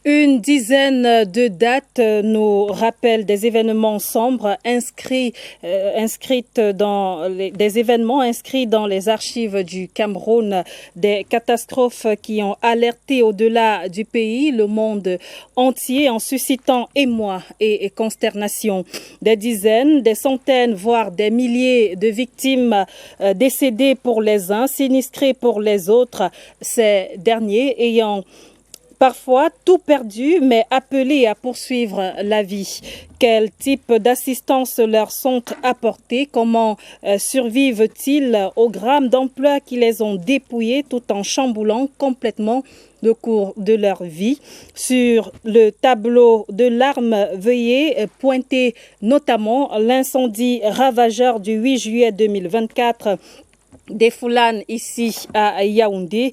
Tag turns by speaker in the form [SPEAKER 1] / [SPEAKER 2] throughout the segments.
[SPEAKER 1] Une dizaine de dates nous rappellent des événements sombres des événements inscrits dans les archives du Cameroun, des catastrophes qui ont alerté au-delà du pays le monde entier en suscitant émoi et consternation. Des dizaines, des centaines, voire des milliers de victimes décédées pour les uns, sinistrées pour les autres, ces derniers ayant parfois tout perdu, mais appelés à poursuivre la vie. Quel type d'assistance leur sont apportées? Comment survivent-ils aux drames d'ampleur qui les ont dépouillés tout en chamboulant complètement le cours de leur vie? Sur le tableau de larmes, veuillez pointer notamment l'incendie ravageur du 8 juillet 2024 des Foulanes ici à Yaoundé,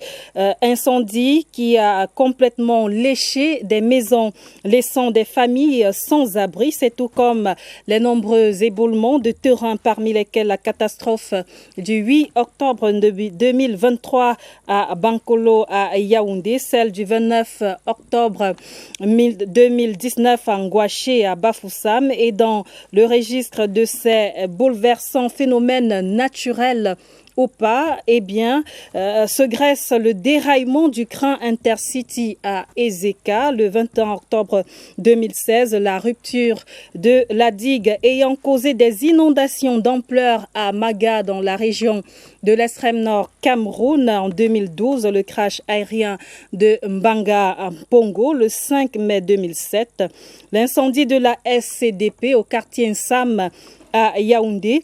[SPEAKER 1] incendie qui a complètement léché des maisons, laissant des familles sans abri. C'est tout comme les nombreux éboulements de terrain, parmi lesquels la catastrophe du 8 octobre 2023 à Bankolo à Yaoundé, celle du 29 octobre 2019 à Ngouaché à Bafoussam. Et dans le registre de ces bouleversants phénomènes naturels ou pas, eh bien, se graisse le déraillement du train Intercity à Ezeka le 21 octobre 2016, la rupture de la digue ayant causé des inondations d'ampleur à Maga dans la région de l'extrême nord Cameroun en 2012, le crash aérien de Mbanga à Pongo le 5 mai 2007, l'incendie de la SCDP au quartier Nsam à Yaoundé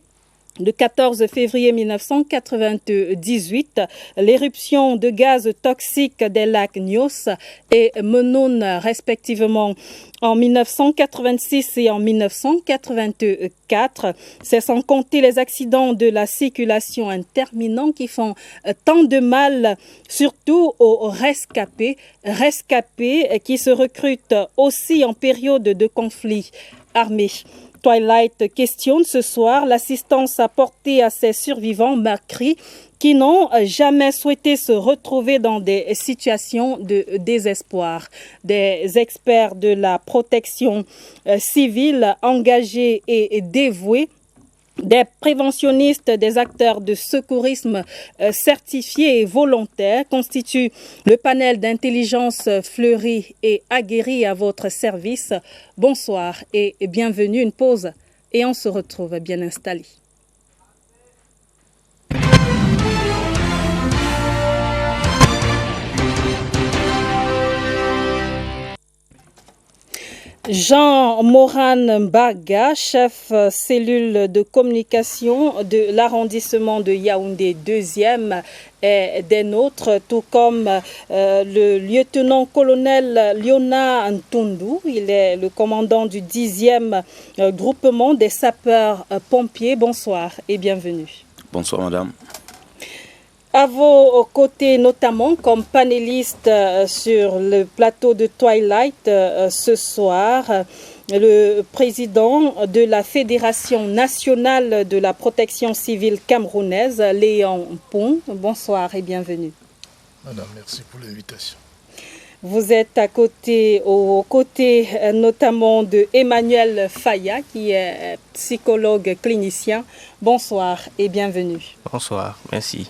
[SPEAKER 1] le 14 février 1998, l'éruption de gaz toxiques des lacs Nyos et Menoun respectivement en 1986 et en 1984. C'est sans compter les accidents de la circulation interminants qui font tant de mal, surtout aux rescapés qui se recrutent aussi en période de conflit armé. Twilight questionne ce soir l'assistance apportée à ces survivants meurtris qui n'ont jamais souhaité se retrouver dans des situations de désespoir. Des experts de la protection civile engagés et dévoués, des préventionnistes, des acteurs de secourisme certifiés et volontaires constituent le panel d'intelligence fleurie et aguerri à votre service. Bonsoir et bienvenue. Une pause et on se retrouve bien installés. Jean Moran Mbaga, chef cellule de communication de l'arrondissement de Yaoundé 2e, est des nôtres, tout comme le lieutenant-colonel Liona Ntundu. Il est le commandant du 10e groupement des sapeurs-pompiers. Bonsoir et bienvenue.
[SPEAKER 2] Bonsoir madame.
[SPEAKER 1] À vos côtés, notamment comme panéliste sur le plateau de Twilight ce soir, le président de la Fédération nationale de la protection civile camerounaise, Léon Pong. Bonsoir et bienvenue.
[SPEAKER 3] Madame, merci pour l'invitation.
[SPEAKER 1] Vous êtes aux côtés notamment de Emmanuel Faya, qui est psychologue clinicien. Bonsoir et bienvenue.
[SPEAKER 2] Bonsoir, merci.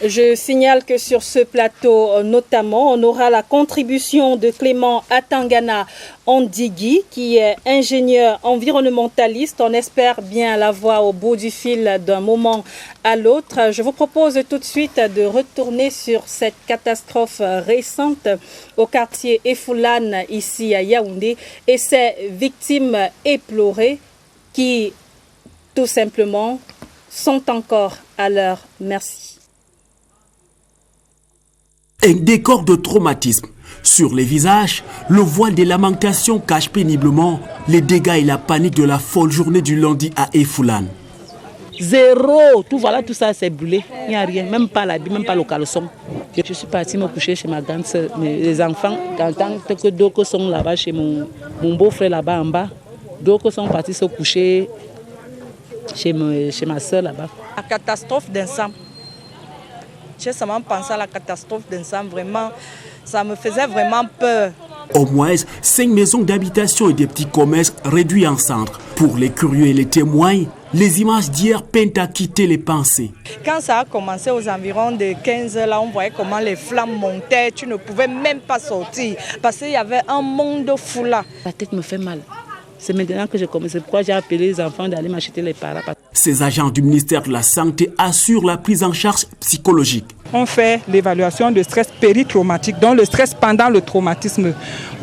[SPEAKER 1] Je signale que sur ce plateau, notamment, on aura la contribution de Clément Atangana Ondigui, qui est ingénieur environnementaliste. On espère bien l'avoir au bout du fil d'un moment à l'autre. Je vous propose tout de suite de retourner sur cette catastrophe récente au quartier Efoulane, ici à Yaoundé, et ces victimes éplorées qui, tout simplement, sont encore à leur merci.
[SPEAKER 4] Un décor de traumatisme. Sur les visages, le voile des lamentations cache péniblement les dégâts et la panique de la folle journée du lundi à Efoulane.
[SPEAKER 5] Zéro, tout ça c'est brûlé. Il n'y a rien, même pas l'habit, même pas le caleçon. Je suis partie me coucher chez ma grande soeur. Les enfants, en tant que d'autres sont là-bas chez mon beau-frère là-bas en bas, d'autres sont partis se coucher chez ma soeur là-bas.
[SPEAKER 6] La catastrophe d'ensemble. J'ai seulement pensé à la catastrophe d'ensemble, vraiment, ça me faisait vraiment peur.
[SPEAKER 4] Au moins, 5 maisons d'habitation et des petits commerces réduits en cendres. Pour les curieux et les témoins, les images d'hier peinent à quitter les pensées.
[SPEAKER 6] Quand ça a commencé aux environs de 15 heures, là, on voyait comment les flammes montaient. Tu ne pouvais même pas sortir parce qu'il y avait un monde fou là.
[SPEAKER 5] La tête me fait mal. C'est maintenant que j'ai commencé. C'est pourquoi j'ai appelé les enfants d'aller m'acheter les paras.
[SPEAKER 4] Ces agents du ministère de la Santé assurent la prise en charge psychologique.
[SPEAKER 7] On fait l'évaluation de stress péritraumatique, donc le stress pendant le traumatisme.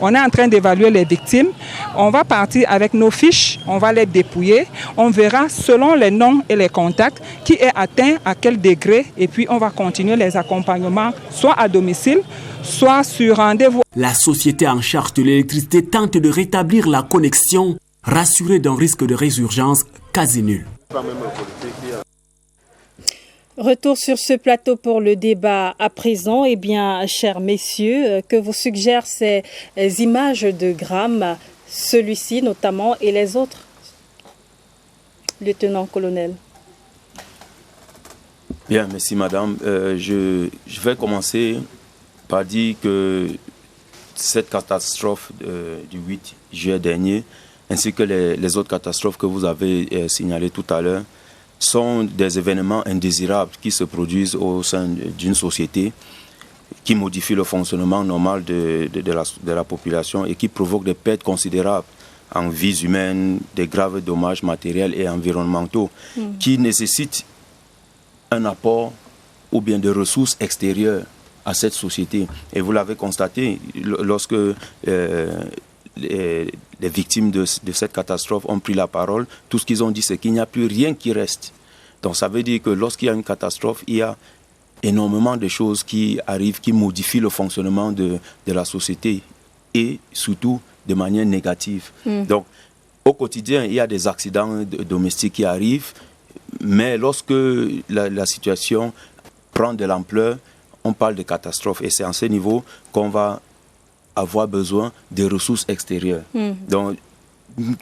[SPEAKER 7] On est en train d'évaluer les victimes. On va partir avec nos fiches, on va les dépouiller. On verra selon les noms et les contacts qui est atteint à quel degré. Et puis on va continuer les accompagnements, soit à domicile, soit sur rendez-vous.
[SPEAKER 4] La société en charge de l'électricité tente de rétablir la connexion, rassurée d'un risque de résurgence quasi nul.
[SPEAKER 1] Retour sur ce plateau pour le débat à présent. Eh bien, chers messieurs, que vous suggèrent ces images de Gram, celui-ci notamment et les autres? Lieutenant-colonel.
[SPEAKER 2] Bien, merci madame. Je vais commencer par dire que cette catastrophe du 8 juillet dernier, ainsi que les autres catastrophes que vous avez signalées tout à l'heure, sont des événements indésirables qui se produisent au sein d'une société, qui modifient le fonctionnement normal de la population et qui provoquent des pertes considérables en vies humaines, des graves dommages matériels et environnementaux, qui nécessitent un apport ou bien de ressources extérieures à cette société. Et vous l'avez constaté, lorsque les victimes de cette catastrophe ont pris la parole, tout ce qu'ils ont dit, c'est qu'il n'y a plus rien qui reste. Donc ça veut dire que lorsqu'il y a une catastrophe, il y a énormément de choses qui arrivent, qui modifient le fonctionnement de la société et surtout de manière négative. Donc au quotidien, il y a des accidents domestiques qui arrivent, mais lorsque la situation prend de l'ampleur, on parle de catastrophe et c'est à ce niveau qu'on va avoir besoin de ressources extérieures. Donc,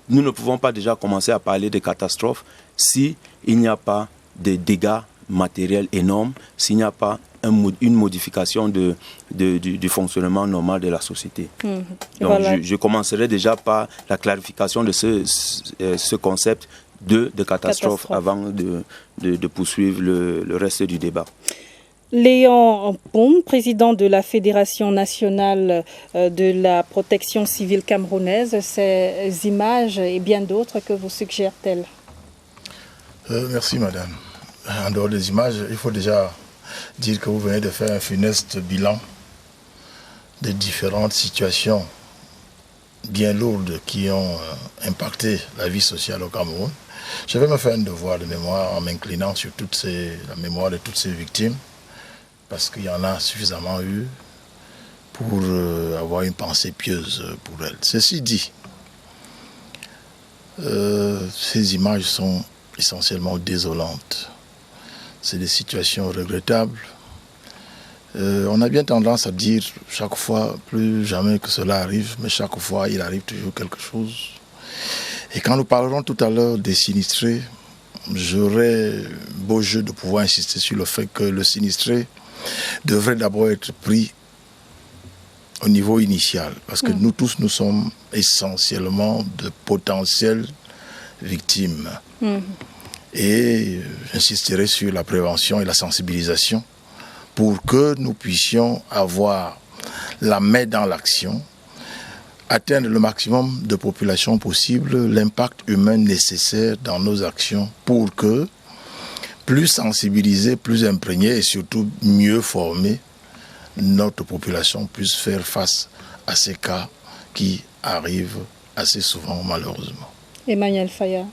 [SPEAKER 2] nous ne pouvons pas déjà commencer à parler de catastrophes s'il n'y a pas de dégâts matériels énormes, s'il n'y a pas une modification du fonctionnement normal de la société. Donc, voilà. je commencerai déjà par la clarification de ce concept de catastrophe avant de poursuivre le reste du débat.
[SPEAKER 1] Léon Poum, président de la Fédération nationale de la protection civile camerounaise, ces images et bien d'autres que vous suggèrent-elles?
[SPEAKER 3] Merci madame. En dehors des images, il faut déjà dire que vous venez de faire un funeste bilan de différentes situations bien lourdes qui ont impacté la vie sociale au Cameroun. Je vais me faire un devoir de mémoire en m'inclinant sur la mémoire de toutes ces victimes, parce qu'il y en a suffisamment eu pour avoir une pensée pieuse pour elles. Ceci dit, ces images sont essentiellement désolantes. C'est des situations regrettables. On a bien tendance à dire chaque fois, plus jamais que cela arrive, mais chaque fois il arrive toujours quelque chose. Et quand nous parlerons tout à l'heure des sinistrés, j'aurai beau jeu de pouvoir insister sur le fait que le sinistré devrait d'abord être pris au niveau initial, parce que nous tous, nous sommes essentiellement de potentielles victimes. Et j'insisterai sur la prévention et la sensibilisation pour que nous puissions avoir la main dans l'action, atteindre le maximum de population possible, l'impact humain nécessaire dans nos actions pour que plus sensibilisés, plus imprégnés et surtout mieux formés, notre population puisse faire face à ces cas qui arrivent assez souvent malheureusement.
[SPEAKER 1] Emmanuel Faya.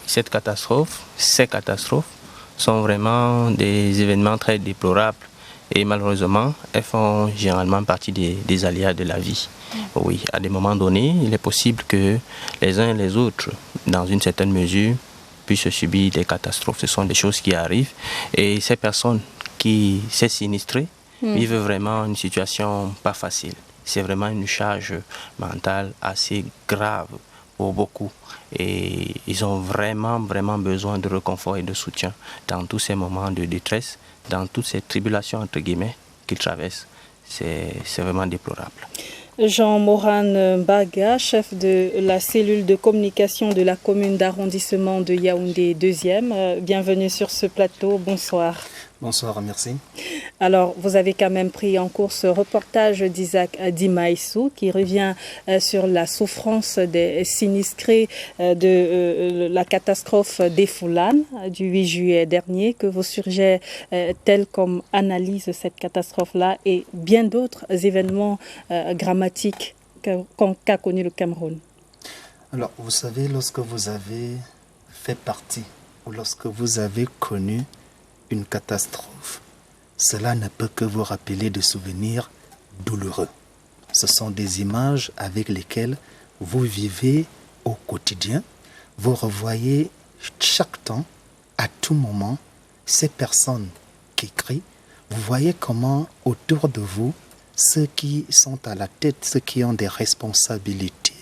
[SPEAKER 8] Ces catastrophes sont vraiment des événements très déplorables et malheureusement, elles font généralement partie des aléas de la vie. Oui, à des moments donnés, il est possible que les uns et les autres, dans une certaine mesure, puissent subir des catastrophes. Ce sont des choses qui arrivent et ces personnes ces sinistrés vivent vraiment une situation pas facile. C'est vraiment une charge mentale assez grave pour beaucoup et ils ont vraiment besoin de réconfort et de soutien dans tous ces moments de détresse, dans toutes ces tribulations entre guillemets qu'ils traversent. C'est vraiment déplorable.
[SPEAKER 1] Jean Moran Baga, chef de la cellule de communication de la commune d'arrondissement de Yaoundé 2e. Bienvenue sur ce plateau, bonsoir.
[SPEAKER 9] Bonsoir, merci.
[SPEAKER 1] Alors, vous avez quand même pris en cours ce reportage d'Isaac Dimaïsou qui revient sur la souffrance des sinistrés de la catastrophe des Foulanes du 8 juillet dernier. Que vos sujets tels comme analyse cette catastrophe-là et bien d'autres événements grammatiques qu'a connu le Cameroun?
[SPEAKER 9] Alors, vous savez, lorsque vous avez fait partie ou lorsque vous avez connu une catastrophe, cela ne peut que vous rappeler des souvenirs douloureux. Ce sont des images avec lesquelles vous vivez au quotidien. Vous revoyez chaque temps, à tout moment, ces personnes qui crient. Vous voyez comment autour de vous, ceux qui sont à la tête, ceux qui ont des responsabilités,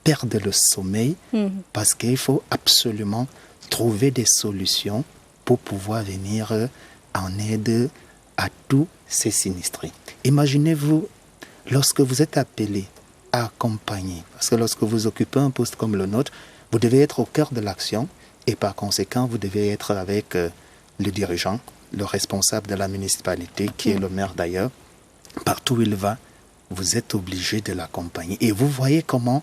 [SPEAKER 9] perdent le sommeil parce qu'il faut absolument trouver des solutions pour pouvoir venir en aide à tous ces sinistrés. Imaginez-vous, lorsque vous êtes appelé à accompagner, parce que lorsque vous occupez un poste comme le nôtre, vous devez être au cœur de l'action et par conséquent, vous devez être avec le dirigeant, le responsable de la municipalité, qui est le maire d'ailleurs. Partout où il va, vous êtes obligé de l'accompagner. Et vous voyez comment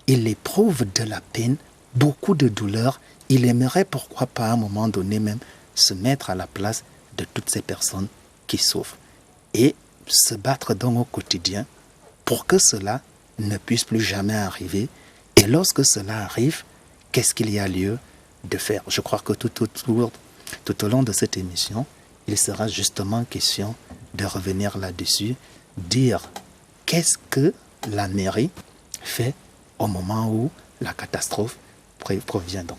[SPEAKER 9] il éprouve de la peine, beaucoup de douleur. Il aimerait, pourquoi pas à un moment donné même, se mettre à la place de toutes ces personnes qui souffrent. Et se battre donc au quotidien pour que cela ne puisse plus jamais arriver. Et lorsque cela arrive, qu'est-ce qu'il y a lieu de faire? Je crois que tout au long de cette émission, il sera justement question de revenir là-dessus, dire qu'est-ce que la mairie fait au moment où la catastrophe provient donc.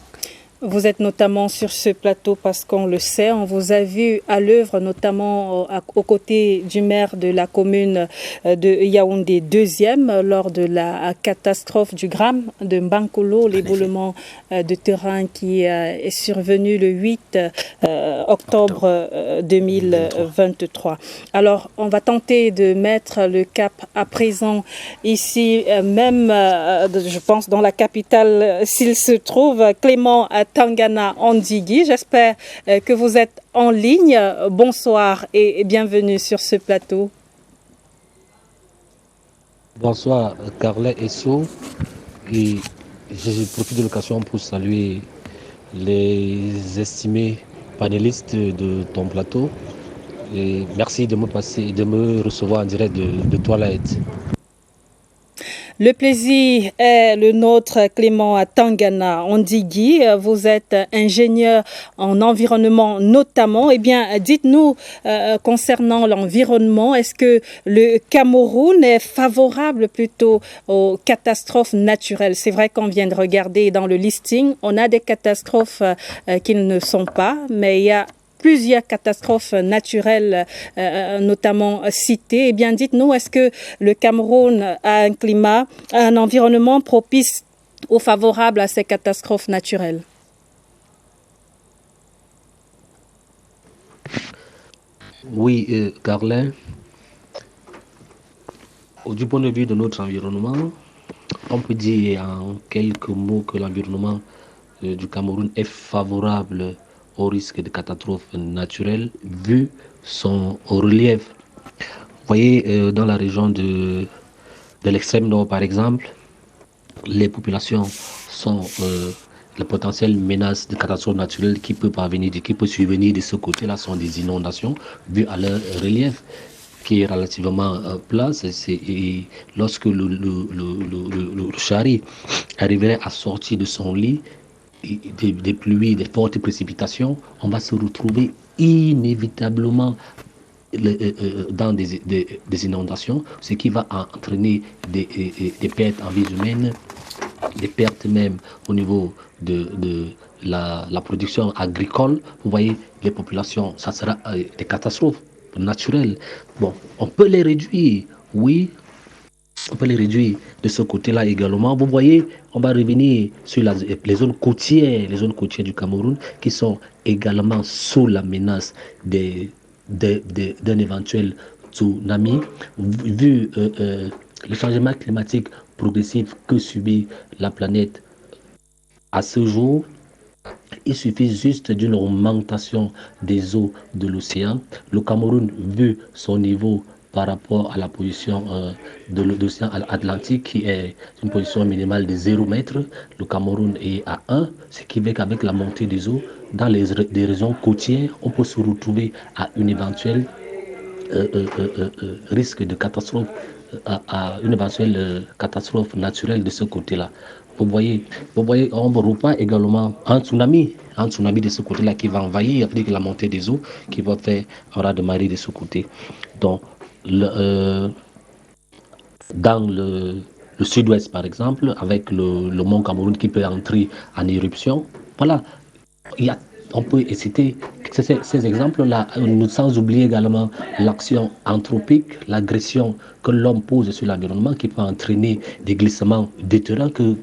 [SPEAKER 1] Vous êtes notamment sur ce plateau parce qu'on le sait, on vous a vu à l'œuvre notamment aux côtés du maire de la commune de Yaoundé 2e lors de la catastrophe du Gram de Mbankolo, l'éboulement de terrain qui est survenu le 8 octobre 2023. Alors, on va tenter de mettre le cap à présent ici, même, je pense, dans la capitale, s'il se trouve, Clément Tangana Ondigui. J'espère que vous êtes en ligne. Bonsoir et bienvenue sur ce plateau.
[SPEAKER 10] Bonsoir, Carlet Esso. Et je profite de l'occasion pour saluer les estimés panélistes de ton plateau. Et merci de me recevoir en direct de Toilette.
[SPEAKER 1] Le plaisir est le nôtre, Clément Tangana Ondigui. Vous êtes ingénieur en environnement notamment. Eh bien, dites-nous concernant l'environnement, est-ce que le Cameroun est favorable plutôt aux catastrophes naturelles? C'est vrai qu'on vient de regarder dans le listing, on a des catastrophes qui ne sont pas, mais il y a plusieurs catastrophes naturelles, notamment citées. Eh bien, dites-nous, est-ce que le Cameroun a un climat, un environnement propice ou favorable à ces catastrophes naturelles?
[SPEAKER 10] Oui, Carlin, du point de vue de notre environnement, on peut dire en quelques mots que l'environnement du Cameroun est favorable au risque de catastrophes naturelles vu son relief. Vous voyez, dans la région de l'extrême nord, par exemple, les populations sont les potentielles menaces de catastrophes naturelles qui peuvent survenir de ce côté-là sont des inondations vu à leur relief qui est relativement plat. Et lorsque le chari arriverait à sortir de son lit, des pluies, des fortes précipitations, on va se retrouver inévitablement dans des inondations, ce qui va entraîner des pertes en vie humaine, des pertes même au niveau de la production agricole. Vous voyez, les populations, ça sera des catastrophes naturelles. Bon, on peut les réduire, oui. On peut les réduire de ce côté-là également. Vous voyez, on va revenir sur les zones côtières du Cameroun qui sont également sous la menace d'un éventuel tsunami. Vu le changement climatique progressif que subit la planète à ce jour, il suffit juste d'une augmentation des eaux de l'océan. Le Cameroun, vu son niveau par rapport à la position de l'océan Atlantique, qui est une position minimale de 0 mètre, le Cameroun est à 1, ce qui fait qu'avec la montée des eaux, dans des régions côtières, on peut se retrouver à une éventuelle risque de catastrophe, à une éventuelle catastrophe naturelle de ce côté-là. Vous voyez, on reprend également un tsunami de ce côté-là qui va envahir avec la montée des eaux, qui va faire un raz-de-marée de ce côté. Donc, dans le sud-ouest, par exemple, avec le mont Cameroun qui peut entrer en éruption, voilà, on peut citer ces exemples-là, sans oublier également l'action anthropique, l'agression que l'homme pose sur l'environnement qui peut entraîner des glissements de terrain que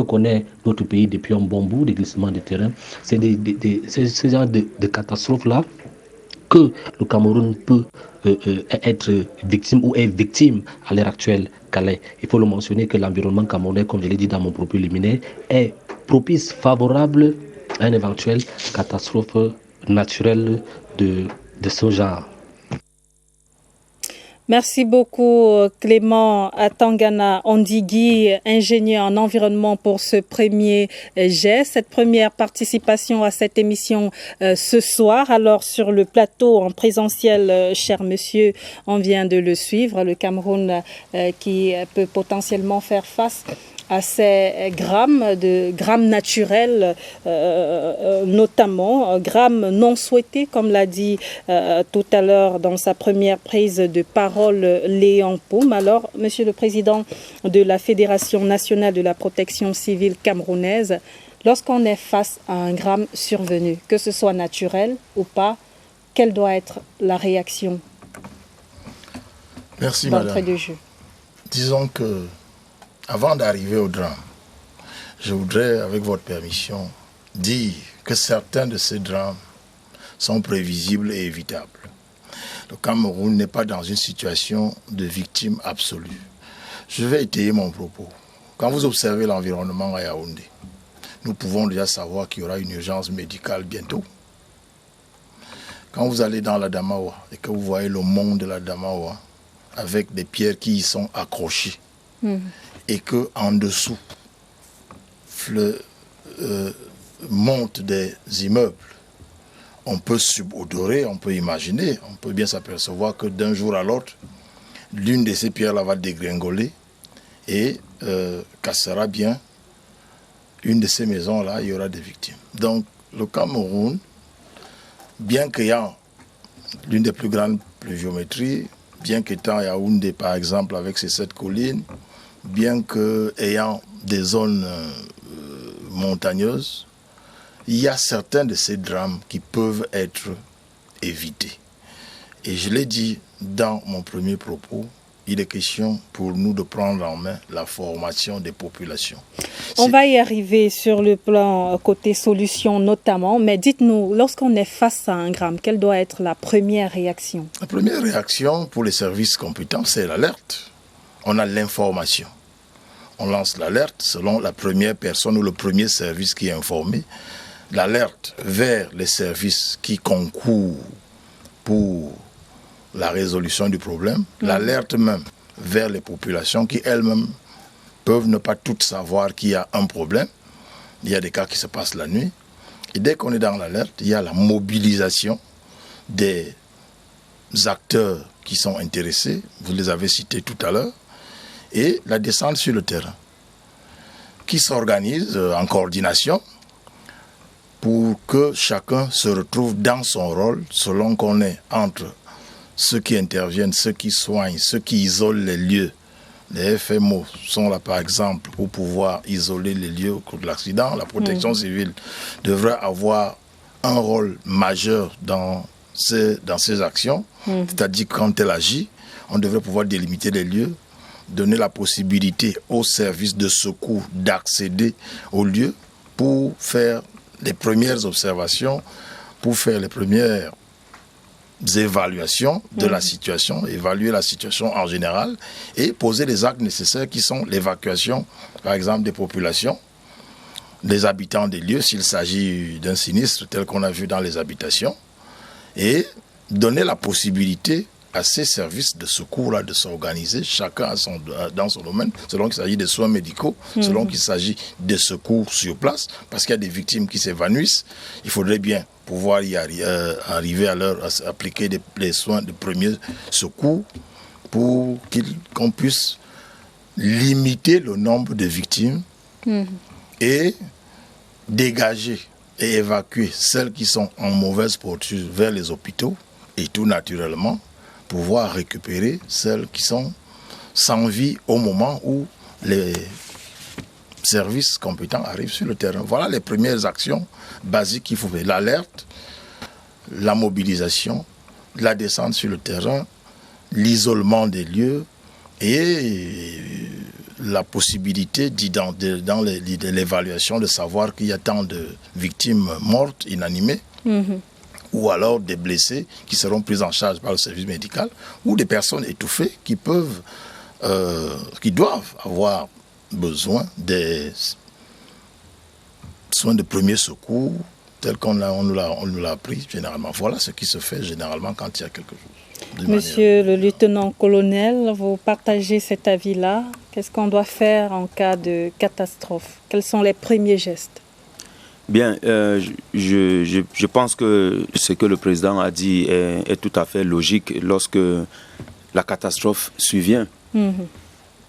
[SPEAKER 10] connaît notre pays depuis un bon bout, des glissements de terrain. C'est ce genre de catastrophes-là que le Cameroun peut être victime ou est victime à l'heure actuelle. Il faut le mentionner que l'environnement camerounais, comme je l'ai dit dans mon propos liminaire, est propice, favorable à une éventuelle catastrophe naturelle de ce genre.
[SPEAKER 1] Merci beaucoup Clément Atangana Ondigui, ingénieur en environnement, pour ce premier geste, cette première participation à cette émission ce soir. Alors sur le plateau en présentiel, cher monsieur, on vient de le suivre, le Cameroun qui peut potentiellement faire face à ces grammes naturels, notamment grammes non souhaités, comme l'a dit tout à l'heure dans sa première prise de parole Léon Paume. Alors, Monsieur le Président de la Fédération nationale de la protection civile camerounaise, lorsqu'on est face à un gramme survenu, que ce soit naturel ou pas, quelle doit être la réaction?
[SPEAKER 3] Merci, madame.
[SPEAKER 1] De jeu.
[SPEAKER 3] Disons que avant d'arriver au drame, je voudrais, avec votre permission, dire que certains de ces drames sont prévisibles et évitables. Le Cameroun n'est pas dans une situation de victime absolue. Je vais étayer mon propos. Quand vous observez l'environnement à Yaoundé, nous pouvons déjà savoir qu'il y aura une urgence médicale bientôt. Quand vous allez dans la Damawa et que vous voyez le mont de la Damawa avec des pierres qui y sont accrochées, et qu'en dessous montent des immeubles, on peut subodorer, on peut imaginer, on peut bien s'apercevoir que d'un jour à l'autre, l'une de ces pierres-là va dégringoler et cassera bien une de ces maisons-là, il y aura des victimes. Donc le Cameroun, bien qu'ayant l'une des plus grandes pluviométries, bien qu'étant Yaoundé par exemple avec ses 7 collines, bien qu'ayant des zones montagneuses, il y a certains de ces drames qui peuvent être évités. Et je l'ai dit dans mon premier propos, il est question pour nous de prendre en main la formation des populations.
[SPEAKER 1] On va y arriver sur le plan côté solution notamment, mais dites-nous, lorsqu'on est face à un gramme, quelle doit être la première réaction? La
[SPEAKER 3] première réaction pour les services compétents, c'est l'alerte. On a l'information. On lance l'alerte selon la première personne ou le premier service qui est informé. L'alerte vers les services qui concourent pour la résolution du problème. L'alerte même vers les populations qui elles-mêmes peuvent ne pas toutes savoir qu'il y a un problème. Il y a des cas qui se passent la nuit. Et dès qu'on est dans l'alerte, il y a la mobilisation des acteurs qui sont intéressés. Vous les avez cités tout à l'heure. Et la descente sur le terrain, qui s'organise en coordination pour que chacun se retrouve dans son rôle selon qu'on est entre ceux qui interviennent, ceux qui soignent, ceux qui isolent les lieux. Les FMO sont là par exemple pour pouvoir isoler les lieux au cours de l'accident. La protection civile devrait avoir un rôle majeur dans ces actions, c'est-à-dire quand elle agit, on devrait pouvoir délimiter les lieux, donner la possibilité aux services de secours d'accéder aux lieux pour faire les premières observations, pour faire les premières évaluations de la situation, évaluer la situation en général et poser les actes nécessaires qui sont l'évacuation, par exemple, des populations, des habitants des lieux, s'il s'agit d'un sinistre tel qu'on a vu dans les habitations, et donner la possibilité à ces services de secours-là de s'organiser, chacun dans son domaine, selon qu'il s'agit de soins médicaux, selon qu'il s'agit de secours sur place, parce qu'il y a des victimes qui s'évanouissent. Il faudrait bien pouvoir arriver à leur appliquer les soins de premier secours pour qu'on puisse limiter le nombre de victimes et dégager et évacuer celles qui sont en mauvaise posture vers les hôpitaux et tout naturellement pouvoir récupérer celles qui sont sans vie au moment où les services compétents arrivent sur le terrain. Voilà les premières actions basiques qu'il faut faire. L'alerte, la mobilisation, la descente sur le terrain, l'isolement des lieux et la possibilité dans l'évaluation de savoir qu'il y a tant de victimes mortes, inanimées, ou alors des blessés qui seront pris en charge par le service médical, ou des personnes étouffées qui doivent avoir besoin des soins de premier secours tels qu'on nous l'a appris généralement. Voilà ce qui se fait généralement quand il y a quelque chose.
[SPEAKER 1] Monsieur le lieutenant-colonel, vous partagez cet avis-là. Qu'est-ce qu'on doit faire en cas de catastrophe? Quels sont les premiers gestes?
[SPEAKER 2] Bien, je pense que ce que le président a dit est tout à fait logique lorsque la catastrophe survient.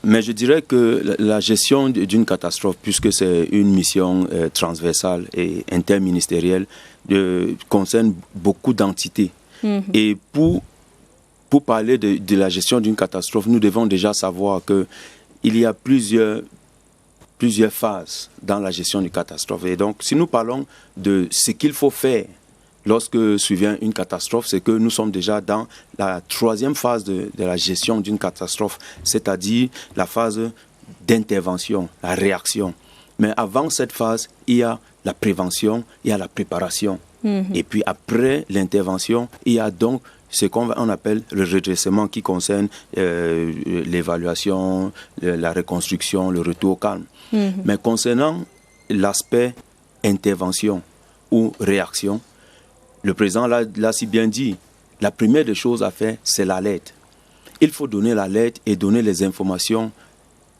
[SPEAKER 2] Mais je dirais que la gestion d'une catastrophe, puisque c'est une mission transversale et interministérielle, concerne beaucoup d'entités. Et pour parler de la gestion d'une catastrophe, nous devons déjà savoir qu'il y a plusieurs phases dans la gestion d'une catastrophe. Et donc, si nous parlons de ce qu'il faut faire lorsque survient une catastrophe, c'est que nous sommes déjà dans la troisième phase de la gestion d'une catastrophe, c'est-à-dire la phase d'intervention, la réaction. Mais avant cette phase, il y a la prévention, il y a la préparation. Et puis après l'intervention, il y a donc ce qu'on appelle le redressement qui concerne l'évaluation, la reconstruction, le retour au calme. Mais concernant l'aspect intervention ou réaction, le président l'a si bien dit, la première des choses à faire, c'est l'alerte. Il faut donner l'alerte et donner les informations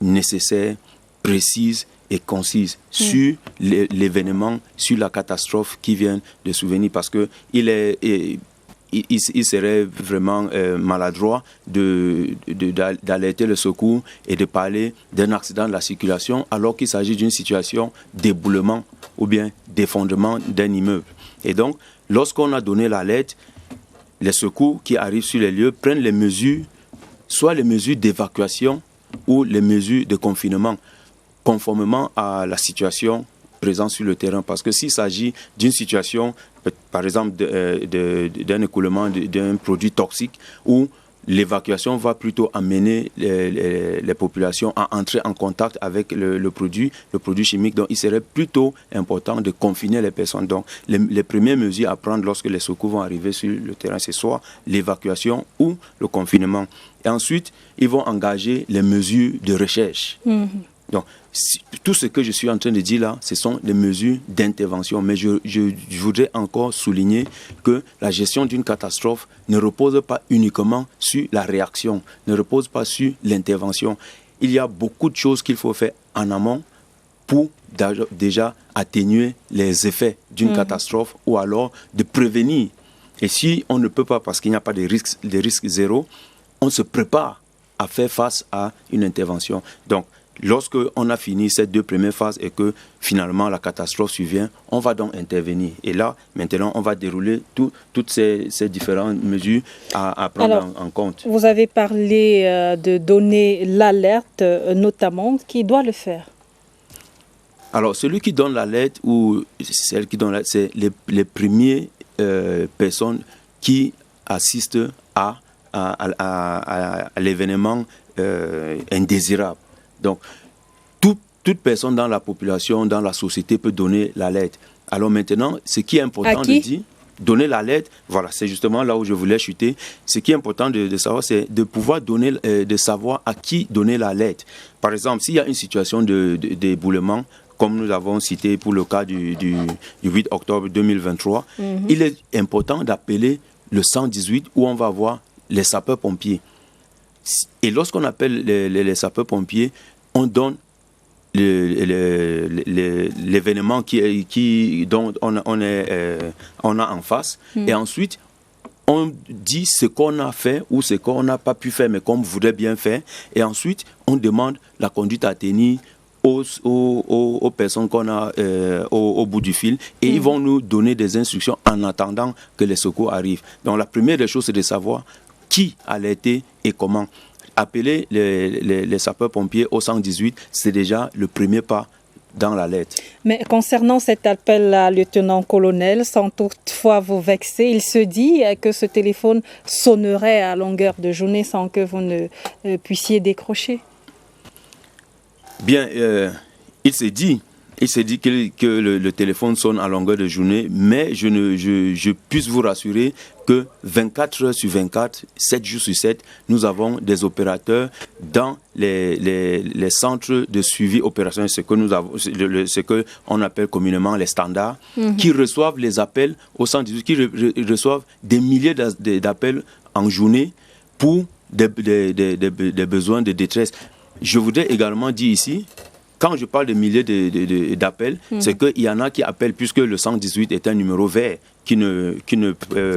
[SPEAKER 2] nécessaires, précises et concises sur l'événement, sur la catastrophe qui vient de survenir, parce que il serait vraiment maladroit d'alerter le secours et de parler d'un accident de la circulation alors qu'il s'agit d'une situation d'éboulement ou bien d'effondrement d'un immeuble. Et donc, lorsqu'on a donné l'alerte, les secours qui arrivent sur les lieux prennent les mesures, soit les mesures d'évacuation ou les mesures de confinement, conformément à la situation présente sur le terrain. Parce que s'il s'agit d'une situation, par exemple, d'un écoulement d'un produit toxique, où l'évacuation va plutôt amener les populations à entrer en contact avec le produit chimique. Donc, il serait plutôt important de confiner les personnes. Donc, les premières mesures à prendre lorsque les secours vont arriver sur le terrain, c'est soit l'évacuation ou le confinement. Et ensuite, ils vont engager les mesures de recherche. Donc, tout ce que je suis en train de dire là, ce sont des mesures d'intervention. Mais je voudrais encore souligner que la gestion d'une catastrophe ne repose pas uniquement sur la réaction, ne repose pas sur l'intervention. Il y a beaucoup de choses qu'il faut faire en amont pour déjà atténuer les effets d'une catastrophe ou alors de prévenir. Et si on ne peut pas, parce qu'il n'y a pas de risque zéro, on se prépare à faire face à une intervention. Donc, lorsque on a fini ces deux premières phases et que finalement la catastrophe survient, on va donc intervenir. Et là, maintenant, on va dérouler toutes ces différentes mesures à prendre en compte.
[SPEAKER 1] Vous avez parlé de donner l'alerte, notamment. Qui doit le faire?
[SPEAKER 2] Alors, celui qui donne l'alerte ou celle qui donne l'alerte, c'est les premières personnes qui assistent à l'événement indésirable. Donc, toute personne dans la population, dans la société peut donner l'alerte. Alors maintenant, ce qui est important de dire... donner l'alerte, voilà, c'est justement là où je voulais chuter. Ce qui est important de savoir, c'est de pouvoir donner, de savoir à qui donner l'alerte. Par exemple, s'il y a une situation d'éboulement, comme nous avons cité pour le cas du 8 octobre 2023, il est important d'appeler le 118 où on va voir les sapeurs-pompiers. Et lorsqu'on appelle les sapeurs-pompiers, on donne l'événement dont on a en face. Et ensuite, on dit ce qu'on a fait ou ce qu'on n'a pas pu faire, mais qu'on voudrait bien faire. Et ensuite, on demande la conduite à tenir aux personnes qu'on a au bout du fil. Et ils vont nous donner des instructions en attendant que les secours arrivent. Donc, la première des choses, c'est de savoir qui a alerté et comment. Appeler les sapeurs-pompiers au 118, c'est déjà le premier pas dans l'alerte.
[SPEAKER 1] Mais concernant cet appel-là, lieutenant-colonel, sans toutefois vous vexer, il se dit que ce téléphone sonnerait à longueur de journée sans que vous ne puissiez décrocher.
[SPEAKER 2] Bien, il s'est dit que le téléphone sonne à longueur de journée, mais je puisse vous rassurer que 24 heures sur 24, 7 jours sur 7, nous avons des opérateurs dans les centres de suivi opérationnel, ce qu'on appelle communément les standards, qui reçoivent les appels au 118, qui reçoivent des milliers d'appels en journée pour des besoins de détresse. Je voudrais également dire ici, quand je parle de milliers d'appels, c'est qu'il y en a qui appellent, puisque le 118 est un numéro vert qui ne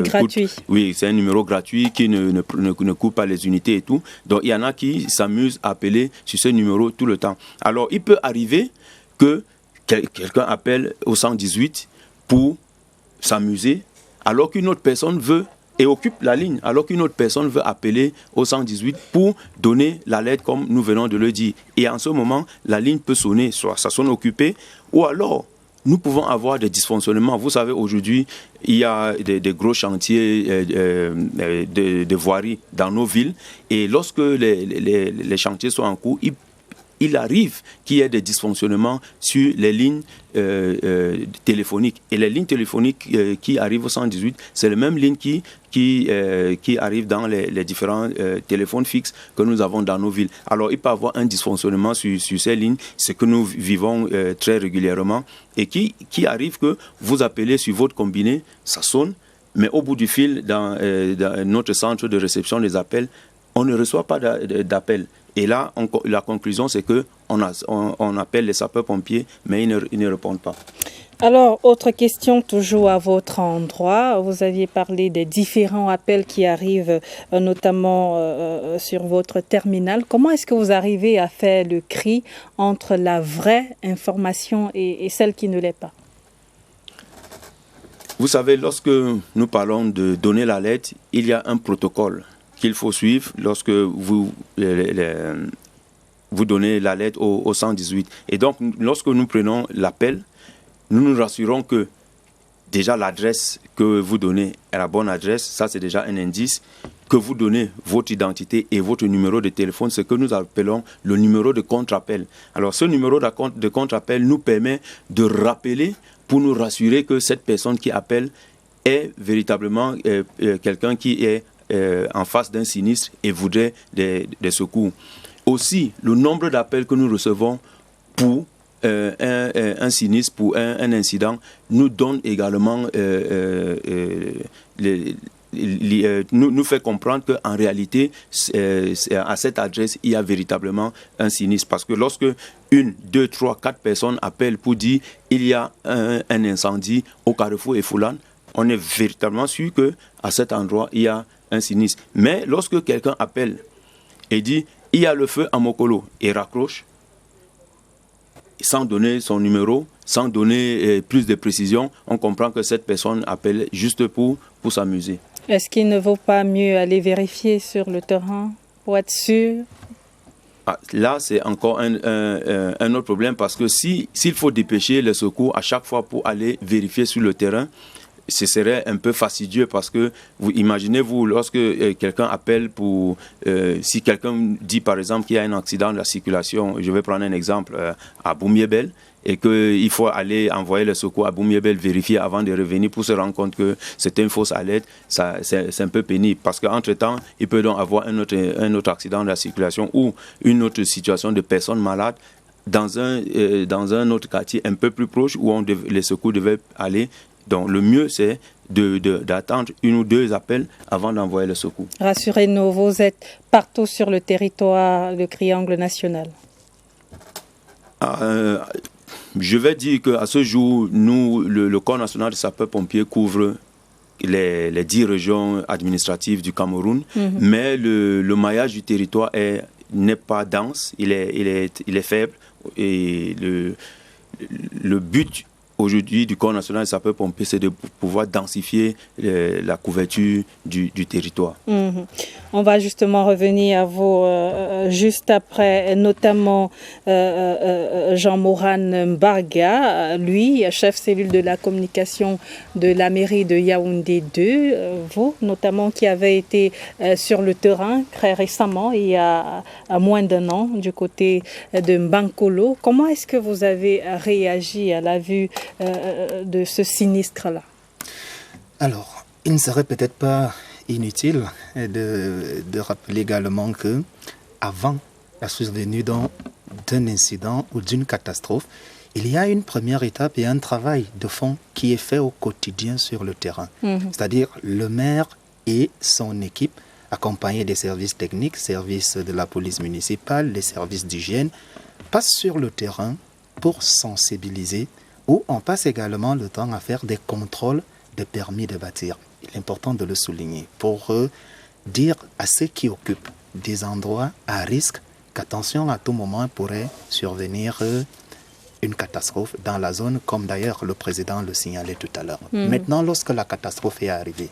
[SPEAKER 1] gratuit.
[SPEAKER 2] Oui, c'est un numéro gratuit qui ne coûte pas les unités et tout. Donc il y en a qui s'amusent à appeler sur ce numéro tout le temps. Alors il peut arriver que quelqu'un appelle au 118 pour s'amuser, alors qu'une autre personne veut et occupe la ligne, alors qu'une autre personne veut appeler au 118 pour donner l'alerte comme nous venons de le dire. Et en ce moment, la ligne peut sonner, soit ça sonne occupée, ou alors nous pouvons avoir des dysfonctionnements. Vous savez, aujourd'hui, il y a des gros chantiers de voirie dans nos villes, et lorsque les chantiers sont en cours, il arrive qu'il y ait des dysfonctionnements sur les lignes téléphoniques. Et les lignes téléphoniques qui arrivent au 118, c'est les mêmes lignes qui arrivent dans les différents téléphones fixes que nous avons dans nos villes. Alors, il peut y avoir un dysfonctionnement sur ces lignes, ce que nous vivons très régulièrement, et qui arrive que vous appelez sur votre combiné, ça sonne, mais au bout du fil, dans notre centre de réception des appels, on ne reçoit pas d'appel. Et là, la conclusion, c'est qu'on appelle les sapeurs-pompiers, mais ils ne répondent pas.
[SPEAKER 1] Alors, autre question toujours à votre endroit. Vous aviez parlé des différents appels qui arrivent, notamment sur votre terminal. Comment est-ce que vous arrivez à faire le tri entre la vraie information et celle qui ne l'est pas?
[SPEAKER 2] Vous savez, lorsque nous parlons de donner l'alerte, il y a un protocole qu'il faut suivre lorsque vous donnez l'alerte au 118. Et donc, lorsque nous prenons l'appel, nous nous rassurons que déjà l'adresse que vous donnez est la bonne adresse. Ça, c'est déjà un indice. Que vous donnez votre identité et votre numéro de téléphone, ce que nous appelons le numéro de contre-appel. Alors, ce numéro de contre-appel nous permet de rappeler pour nous rassurer que cette personne qui appelle est véritablement quelqu'un qui est en face d'un sinistre et voudrait des secours. Aussi, le nombre d'appels que nous recevons pour un sinistre, pour un incident, nous donne également, nous fait comprendre qu'en réalité, à cette adresse, il y a véritablement un sinistre. Parce que lorsque 1, 2, 3, 4 personnes appellent pour dire il y a un incendie au Carrefour et Foulane, on est véritablement sûr qu'à cet endroit, il y a un sinistre. Mais lorsque quelqu'un appelle et dit il y a le feu à Mokolo et raccroche, sans donner son numéro, sans donner plus de précision, on comprend que cette personne appelle juste pour s'amuser.
[SPEAKER 1] Est-ce qu'il ne vaut pas mieux aller vérifier sur le terrain pour être sûr?
[SPEAKER 2] Là, c'est encore un autre problème parce que s'il faut dépêcher les secours à chaque fois pour aller vérifier sur le terrain, ce serait un peu fastidieux parce que vous imaginez-vous lorsque quelqu'un appelle pour si quelqu'un dit par exemple qu'il y a un accident de la circulation, je vais prendre un exemple à Boumiébel, et qu'il faut aller envoyer le secours à Boumiébel, vérifier avant de revenir pour se rendre compte que c'était une fausse alerte, c'est un peu pénible parce qu'entre-temps, il peut donc avoir un autre accident de la circulation ou une autre situation de personnes malades dans un autre quartier un peu plus proche où les secours devaient aller. Donc le mieux, c'est d'attendre 1 ou 2 appels avant d'envoyer le secours.
[SPEAKER 1] Rassurez-nous, vous êtes partout sur le territoire, le triangle national.
[SPEAKER 2] Je vais dire qu'à ce jour, nous, le Corps national de sapeurs-pompiers couvre les 10 régions administratives du Cameroun, mais le maillage du territoire n'est pas dense, il est faible. Et le but aujourd'hui du Corps national de sapeurs-pompiers, c'est de pouvoir densifier la couverture du territoire.
[SPEAKER 1] On va justement revenir à vous juste après, notamment Jean Moran Mbarga, lui, chef cellule de la communication de la mairie de Yaoundé 2. Vous, notamment, qui avez été sur le terrain très récemment, il y a moins d'1 an, du côté de Mbankolo. Comment est-ce que vous avez réagi à la vue de ce sinistre-là?
[SPEAKER 9] Alors, il ne serait peut-être pas inutile de rappeler également que avant la survenue d'un incident ou d'une catastrophe, il y a une première étape et un travail de fond qui est fait au quotidien sur le terrain. C'est-à-dire le maire et son équipe, accompagnés des services techniques, services de la police municipale, les services d'hygiène, passent sur le terrain pour sensibiliser, où on passe également le temps à faire des contrôles de permis de bâtir. Il est important de le souligner pour dire à ceux qui occupent des endroits à risque qu'attention, à tout moment pourrait survenir une catastrophe dans la zone, comme d'ailleurs le président le signalait tout à l'heure. Maintenant, lorsque la catastrophe est arrivée,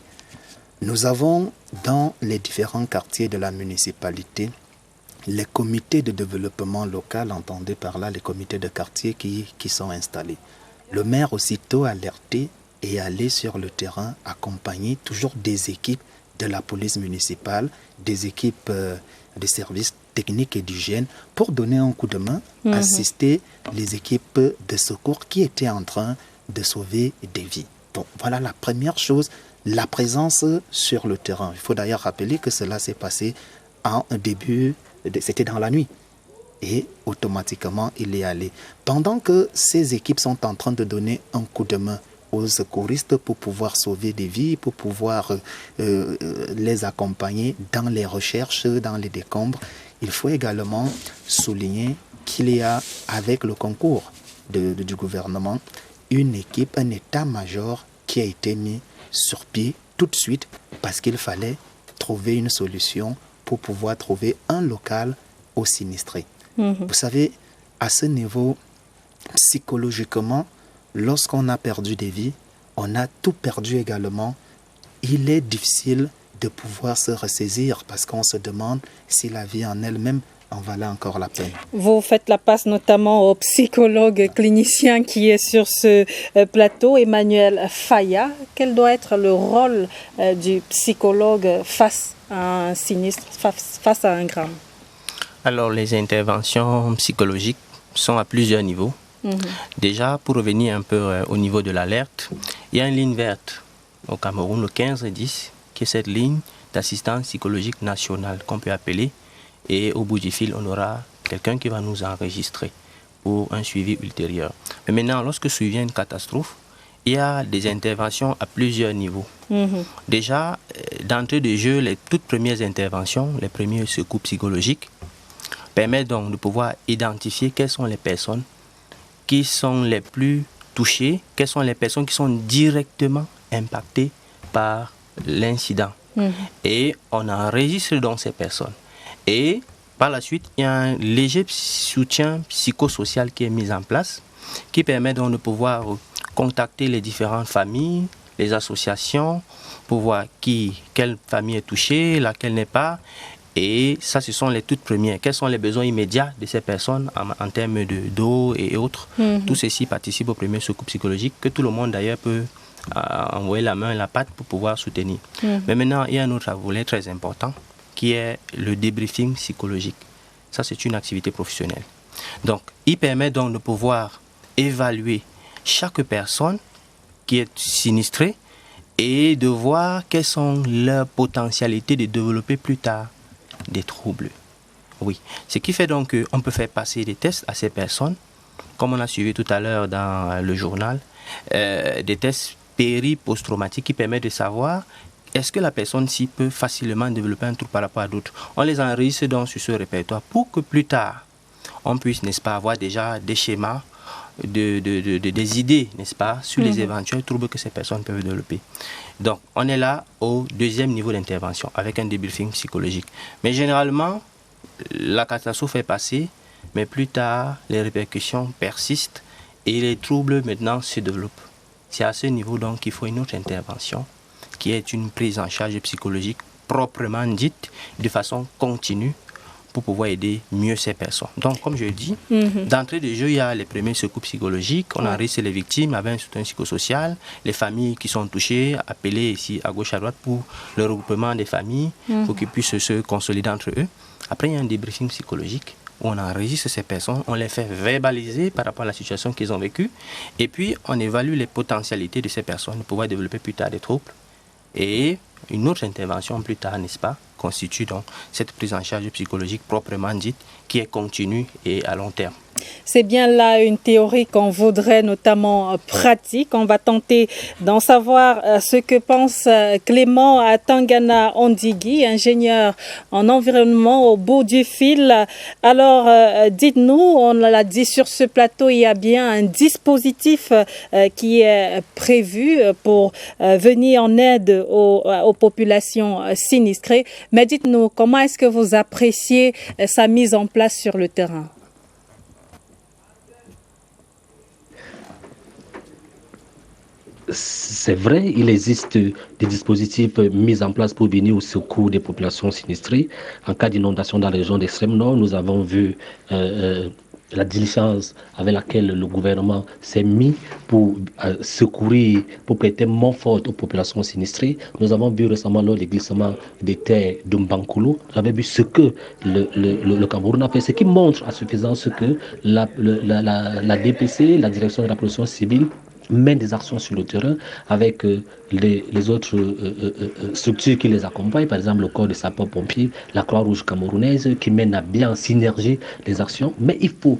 [SPEAKER 9] nous avons dans les différents quartiers de la municipalité les comités de développement local, entendez par là les comités de quartier qui sont installés. Le maire aussitôt alerté et allé sur le terrain accompagner toujours des équipes de la police municipale, des équipes des services techniques et d'hygiène pour donner un coup de main, assister les équipes de secours qui étaient en train de sauver des vies. Donc voilà la première chose, la présence sur le terrain. Il faut d'ailleurs rappeler que cela s'est passé en début, c'était dans la nuit. Et automatiquement, il est allé. Pendant que ces équipes sont en train de donner un coup de main aux secouristes pour pouvoir sauver des vies, pour pouvoir les accompagner dans les recherches, dans les décombres, il faut également souligner qu'il y a, avec le concours du gouvernement, une équipe, un état-major qui a été mis sur pied tout de suite parce qu'il fallait trouver une solution pour pouvoir trouver un local aux sinistrés. Vous savez, à ce niveau, psychologiquement, lorsqu'on a perdu des vies, on a tout perdu également. Il est difficile de pouvoir se ressaisir parce qu'on se demande si la vie en elle-même en valait encore la peine.
[SPEAKER 1] Vous faites la passe notamment au psychologue clinicien qui est sur ce plateau, Emmanuel Faya. Quel doit être le rôle du psychologue face à un sinistre, face à un drame?
[SPEAKER 8] Alors, les interventions psychologiques sont à plusieurs niveaux. Déjà, pour revenir un peu au niveau de l'alerte, il y a une ligne verte au Cameroun, le 1510, qui est cette ligne d'assistance psychologique nationale qu'on peut appeler. Et au bout du fil, on aura quelqu'un qui va nous enregistrer pour un suivi ultérieur. Mais maintenant, lorsque survient une catastrophe, il y a des interventions à plusieurs niveaux. Déjà, d'entrée de jeu, les toutes premières interventions, les premiers secours psychologiques, permettent donc de pouvoir identifier quelles sont les personnes qui sont les plus touchées, quelles sont les personnes qui sont directement impactées par l'incident. Et on enregistre donc ces personnes. Et par la suite, il y a un léger soutien psychosocial qui est mis en place, qui permet donc de pouvoir contacter les différentes familles, les associations, pour voir quelle famille est touchée, laquelle n'est pas. Et ça, ce sont les toutes premières. Quels sont les besoins immédiats de ces personnes en termes d'eau et autres. Tout ceci participe au premier secours psychologique que tout le monde d'ailleurs peut envoyer la main et la patte pour pouvoir soutenir. Mais maintenant, il y a un autre volet très important qui est le débriefing psychologique. Ça, c'est une activité professionnelle. Donc, il permet donc de pouvoir évaluer chaque personne qui est sinistrée et de voir quelles sont leurs potentialités de développer plus tard des troubles. Oui, ce qui fait donc qu'on peut faire passer des tests à ces personnes, comme on a suivi tout à l'heure dans le journal, des tests péri-post-traumatiques qui permettent de savoir est-ce que la personne-ci peut facilement développer un trouble par rapport à d'autres. On les enregistre donc sur ce répertoire pour que plus tard, on puisse, n'est-ce pas, avoir déjà des schémas, des idées, n'est-ce pas, sur les éventuels troubles que ces personnes peuvent développer. Donc, on est là au deuxième niveau d'intervention, avec un débriefing psychologique. Mais généralement, la catastrophe est passée, mais plus tard, les répercussions persistent et les troubles maintenant se développent. C'est à ce niveau donc qu'il faut une autre intervention, qui est une prise en charge psychologique proprement dite, de façon continue, pour pouvoir aider mieux ces personnes. Donc, comme je dis, d'entrée de jeu, il y a les premiers secours psychologiques. On enregistre les victimes avec un soutien psychosocial, les familles qui sont touchées, appelées ici à gauche, à droite pour le regroupement des familles, pour qu'ils puissent se consolider entre eux. Après, il y a un débriefing psychologique où on enregistre ces personnes, on les fait verbaliser par rapport à la situation qu'ils ont vécue, et puis on évalue les potentialités de ces personnes pour pouvoir développer plus tard des troubles. Et une autre intervention plus tard, n'est-ce pas, constitue donc cette prise en charge psychologique proprement dite qui est continue et à long terme.
[SPEAKER 1] C'est bien là une théorie qu'on voudrait notamment pratique. On va tenter d'en savoir ce que pense Clément Atangana Ondigui, ingénieur en environnement au bout du fil. Alors, dites-nous, on l'a dit sur ce plateau, il y a bien un dispositif qui est prévu pour venir en aide aux populations sinistrées. Mais dites-nous, comment est-ce que vous appréciez sa mise en place sur le terrain?
[SPEAKER 10] C'est vrai, il existe des dispositifs mis en place pour venir au secours des populations sinistrées. En cas d'inondation dans la région d'extrême nord, nous avons vu la diligence avec laquelle le gouvernement s'est mis pour secourir, pour prêter main forte aux populations sinistrées. Nous avons vu récemment lors des glissements des terres de Mbankulu, j'avais vu ce que le Cameroun a fait, ce qui montre à suffisance que la DPC, la Direction de la protection civile, mène des actions sur le terrain avec les autres structures qui les accompagnent, par exemple le corps des sapeurs-pompiers, la Croix-Rouge camerounaise, qui mène à bien en synergie les actions. Mais il faut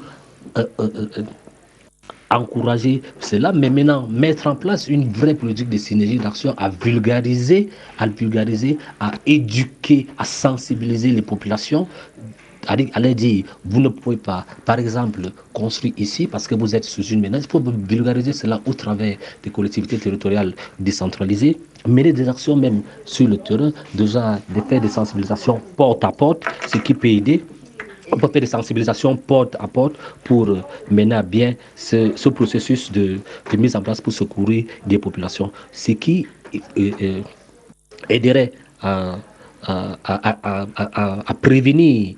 [SPEAKER 10] encourager cela, mais maintenant mettre en place une vraie politique de synergie d'action, à vulgariser, à éduquer, à sensibiliser les populations. Allez dire, vous ne pouvez pas, par exemple, construire ici parce que vous êtes sous une menace. Il faut vulgariser cela au travers des collectivités territoriales décentralisées, mener des actions même sur le terrain, déjà de faire des sensibilisations porte à porte, ce qui peut aider. On peut faire des sensibilisations porte à porte pour mener à bien ce processus de mise en place pour secourir des populations, ce qui aiderait à prévenir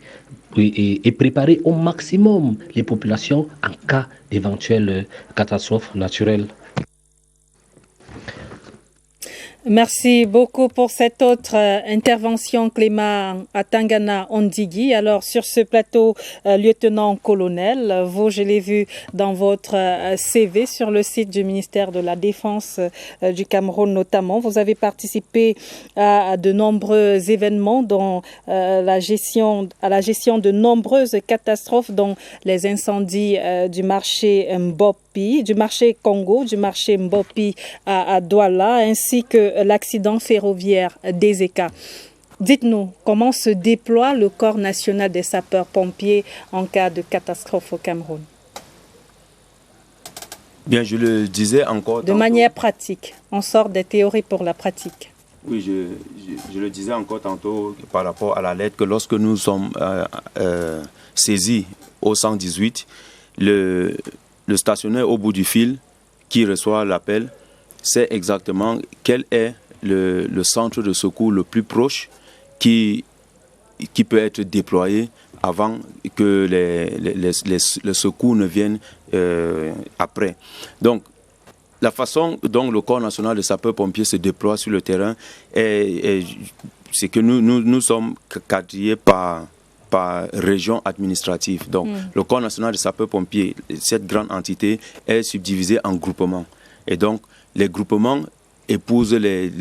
[SPEAKER 10] et préparer au maximum les populations en cas d'éventuelle catastrophe naturelle.
[SPEAKER 1] Merci beaucoup pour cette autre intervention, Clément Atangana Ondigui. Alors, sur ce plateau, lieutenant-colonel, vous, je l'ai vu dans votre CV sur le site du ministère de la Défense du Cameroun notamment. Vous avez participé à de nombreux événements, dont à la gestion de nombreuses catastrophes, dont les incendies du marché Mbopi, du marché Congo, du marché Mbopi à Douala, ainsi que l'accident ferroviaire d'Ezeka. Dites-nous, comment se déploie le Corps national des sapeurs-pompiers en cas de catastrophe au Cameroun?
[SPEAKER 2] Bien, je le disais encore...
[SPEAKER 1] De manière pratique, on sort des théories pour la pratique.
[SPEAKER 2] Oui, je le disais encore tantôt par rapport à la lettre, que lorsque nous sommes saisis au 118, le stationnaire au bout du fil qui reçoit l'appel sait exactement quel est le centre de secours le plus proche qui peut être déployé avant que les secours ne viennent après. Donc, la façon dont le corps national de sapeurs-pompiers se déploie sur le terrain, c'est que nous sommes quadrillés par région administrative. Donc, le corps national de sapeurs-pompiers, cette grande entité, est subdivisée en groupements. Et donc, les groupements épousent les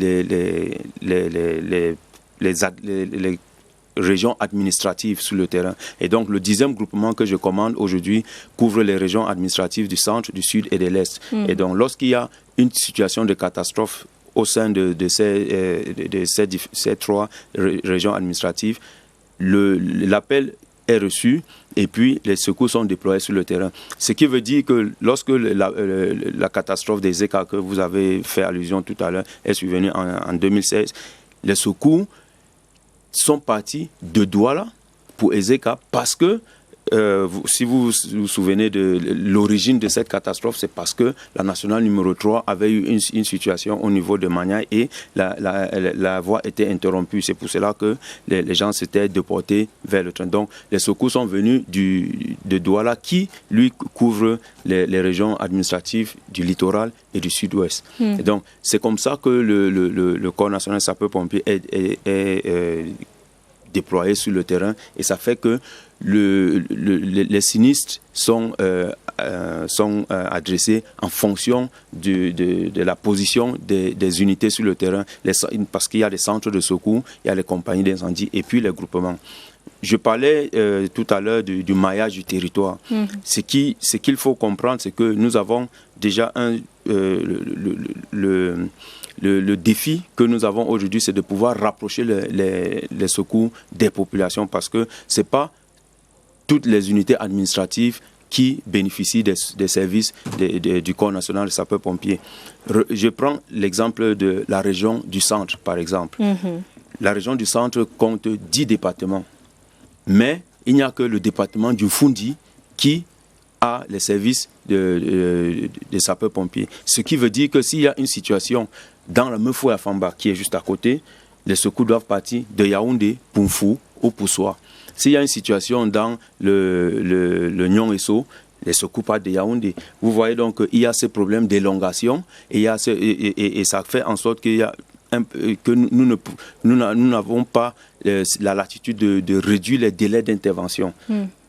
[SPEAKER 2] régions administratives sur le terrain. Et donc, le 10e groupement que je commande aujourd'hui couvre les régions administratives du centre, du sud et de l'est. Et donc, lorsqu'il y a une situation de catastrophe au sein de ces 3 régions administratives, l'appel est reçu et puis les secours sont déployés sur le terrain. Ce qui veut dire que lorsque la catastrophe des Zeka que vous avez fait allusion tout à l'heure est survenue en 2016, les secours sont partis de Douala pour Ezeka parce que si vous vous souvenez de l'origine de cette catastrophe, c'est parce que la nationale numéro 3 avait eu une situation au niveau de Magna et la voie était interrompue. C'est pour cela que les gens s'étaient déportés vers le train. Donc les secours sont venus de Douala qui, lui, couvre les régions administratives du littoral et du sud-ouest. Et donc c'est comme ça que le corps national sapeurs-pompiers est déployé sur le terrain et ça fait que les sinistres sont adressés en fonction de la position des unités sur le terrain, parce qu'il y a des centres de secours, il y a les compagnies d'incendie et puis les groupements. Je parlais tout à l'heure du maillage du territoire. Ce qu'il faut comprendre, c'est que nous avons déjà le défi que nous avons aujourd'hui, c'est de pouvoir rapprocher les secours des populations parce que ce n'est pas toutes les unités administratives qui bénéficient des services du Corps national de sapeurs-pompiers. Je prends l'exemple de la région du centre, par exemple. La région du centre compte 10 départements, mais il n'y a que le département du Fundi qui a les services des sapeurs-pompiers. Ce qui veut dire que s'il y a une situation dans la Meufou et Afamba, qui est juste à côté, les secours doivent partir de Yaoundé, Pounfou ou Poussoa. S'il y a une situation dans le Nyon-Esso, les secours partent de Yaoundé. Vous voyez donc qu'il y a ce problème d'élongation et ça fait en sorte qu'il y a que nous n'avons pas la latitude de réduire les délais d'intervention.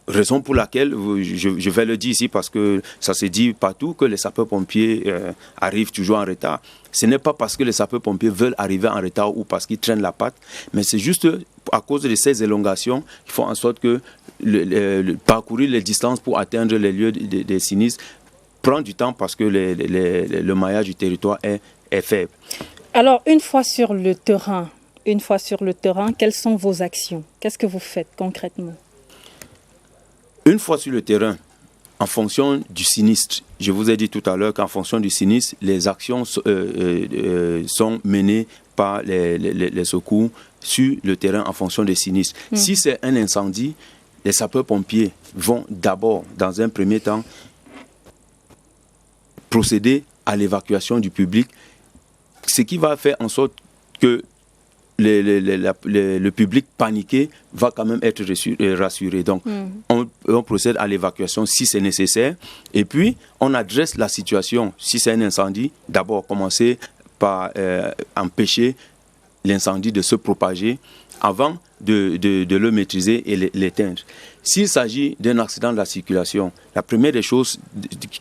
[SPEAKER 2] Raison pour laquelle, je vais le dire ici parce que ça se dit partout que les sapeurs-pompiers arrivent toujours en retard. Ce n'est pas parce que les sapeurs-pompiers veulent arriver en retard ou parce qu'ils traînent la patte, mais c'est juste à cause de ces élongations qui font en sorte que parcourir les distances pour atteindre les lieux des sinistres prend du temps parce que le maillage du territoire est faible.
[SPEAKER 1] Alors, une fois sur le terrain, quelles sont vos actions? Qu'est-ce que vous faites concrètement?
[SPEAKER 2] Une fois sur le terrain, en fonction du sinistre, je vous ai dit tout à l'heure qu'en fonction du sinistre, les actions sont menées par les secours sur le terrain en fonction des sinistres. Si c'est un incendie, les sapeurs-pompiers vont d'abord, dans un premier temps, procéder à l'évacuation du public, ce qui va faire en sorte que le public paniqué va quand même être rassuré. Donc, on procède à l'évacuation si c'est nécessaire. Et puis, on adresse la situation. Si c'est un incendie, d'abord commencer par empêcher l'incendie de se propager avant de le maîtriser et l'éteindre. S'il s'agit d'un accident de la circulation, la première des choses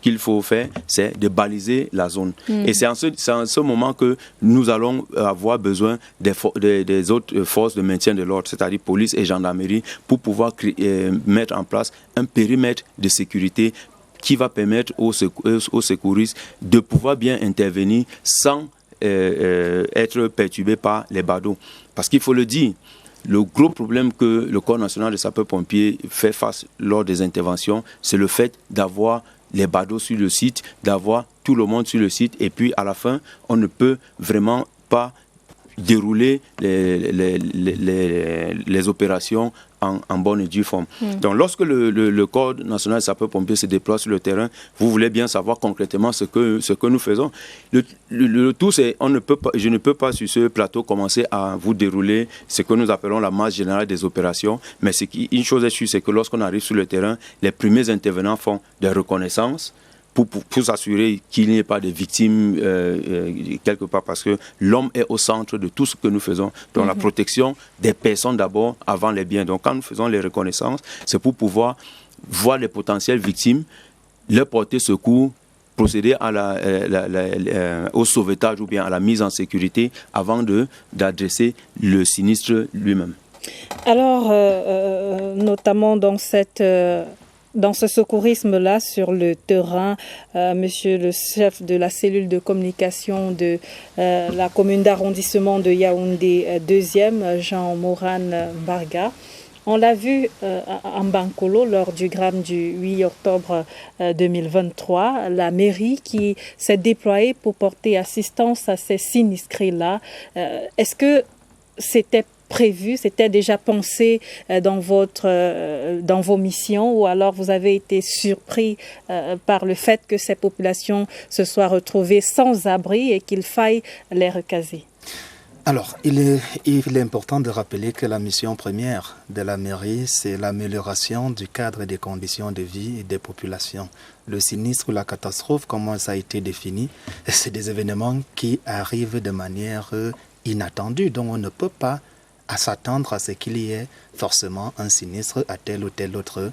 [SPEAKER 2] qu'il faut faire, c'est de baliser la zone. Et c'est en ce moment que nous allons avoir besoin des autres forces de maintien de l'ordre, c'est-à-dire police et gendarmerie, pour pouvoir mettre en place un périmètre de sécurité qui va permettre aux secouristes de pouvoir bien intervenir sans être perturbés par les badauds. Parce qu'il faut le dire, le gros problème que le Corps national de sapeurs-pompiers fait face lors des interventions, c'est le fait d'avoir les badauds sur le site, d'avoir tout le monde sur le site, et puis à la fin, on ne peut vraiment pas dérouler les opérations en bonne et due forme. Donc lorsque le Corps national de sapeurs-pompiers se déploie sur le terrain, vous voulez bien savoir concrètement ce que nous faisons. Le tout, c'est je ne peux pas sur ce plateau commencer à vous dérouler ce que nous appelons la masse générale des opérations, mais une chose est sûre, c'est que lorsqu'on arrive sur le terrain, les premiers intervenants font des reconnaissances, pour s'assurer qu'il n'y ait pas de victimes quelque part, parce que l'homme est au centre de tout ce que nous faisons, dans la protection des personnes d'abord, avant les biens. Donc quand nous faisons les reconnaissances, c'est pour pouvoir voir les potentielles victimes, leur porter secours, procéder au sauvetage ou bien à la mise en sécurité avant d'adresser le sinistre lui-même.
[SPEAKER 1] Alors, notamment dans ce secourisme-là sur le terrain, monsieur le chef de la cellule de communication de la commune d'arrondissement de Yaoundé 2e, Jean Morane Barga, on l'a vu en Bankolo lors du drame du 8 octobre 2023, la mairie qui s'est déployée pour porter assistance à ces sinistrés-là. Est-ce que c'était prévu, c'était déjà pensé dans vos missions, ou alors vous avez été surpris par le fait que ces populations se soient retrouvées sans abri et qu'il faille les recaser?
[SPEAKER 9] Alors, il est important de rappeler que la mission première de la mairie, c'est l'amélioration du cadre et des conditions de vie des populations. Le sinistre ou la catastrophe, comment ça a été défini, c'est des événements qui arrivent de manière inattendue, donc on ne peut pas s'attendre à ce qu'il y ait forcément un sinistre à telle ou telle autre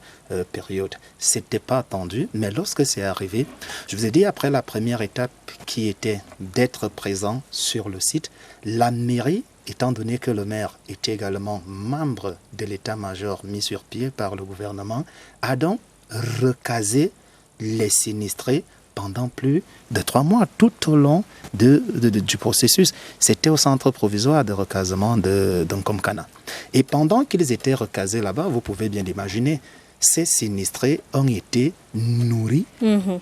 [SPEAKER 9] période. C'était pas attendu, mais lorsque c'est arrivé, je vous ai dit, après la première étape qui était d'être présent sur le site, la mairie, étant donné que le maire était également membre de l'état-major mis sur pied par le gouvernement, a donc recasé les sinistrés pendant plus de 3 mois, tout au long du processus. C'était au centre provisoire de recasement de Nkomkana. Et pendant qu'ils étaient recasés là-bas, vous pouvez bien l'imaginer, ces sinistrés ont été nourris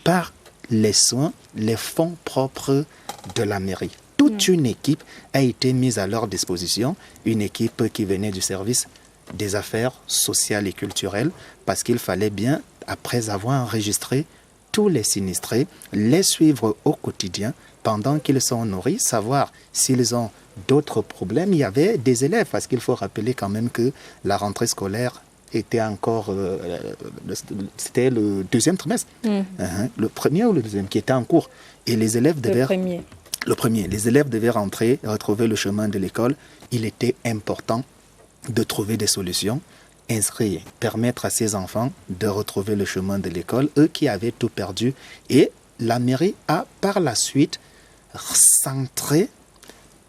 [SPEAKER 9] par les soins, les fonds propres de la mairie. Toute une équipe a été mise à leur disposition, une équipe qui venait du service des affaires sociales et culturelles, parce qu'il fallait bien, après avoir enregistré tous les sinistrés, les suivre au quotidien pendant qu'ils sont nourris, savoir s'ils ont d'autres problèmes. Il y avait des élèves, parce qu'il faut rappeler quand même que la rentrée scolaire était encore, c'était le 2e trimestre, le premier ou le 2e qui était en cours. Et les élèves devaient... Le premier. Les élèves devaient rentrer, retrouver le chemin de l'école. Il était important de trouver des solutions, inscrire, permettre à ces enfants de retrouver le chemin de l'école, eux qui avaient tout perdu. Et la mairie a par la suite centré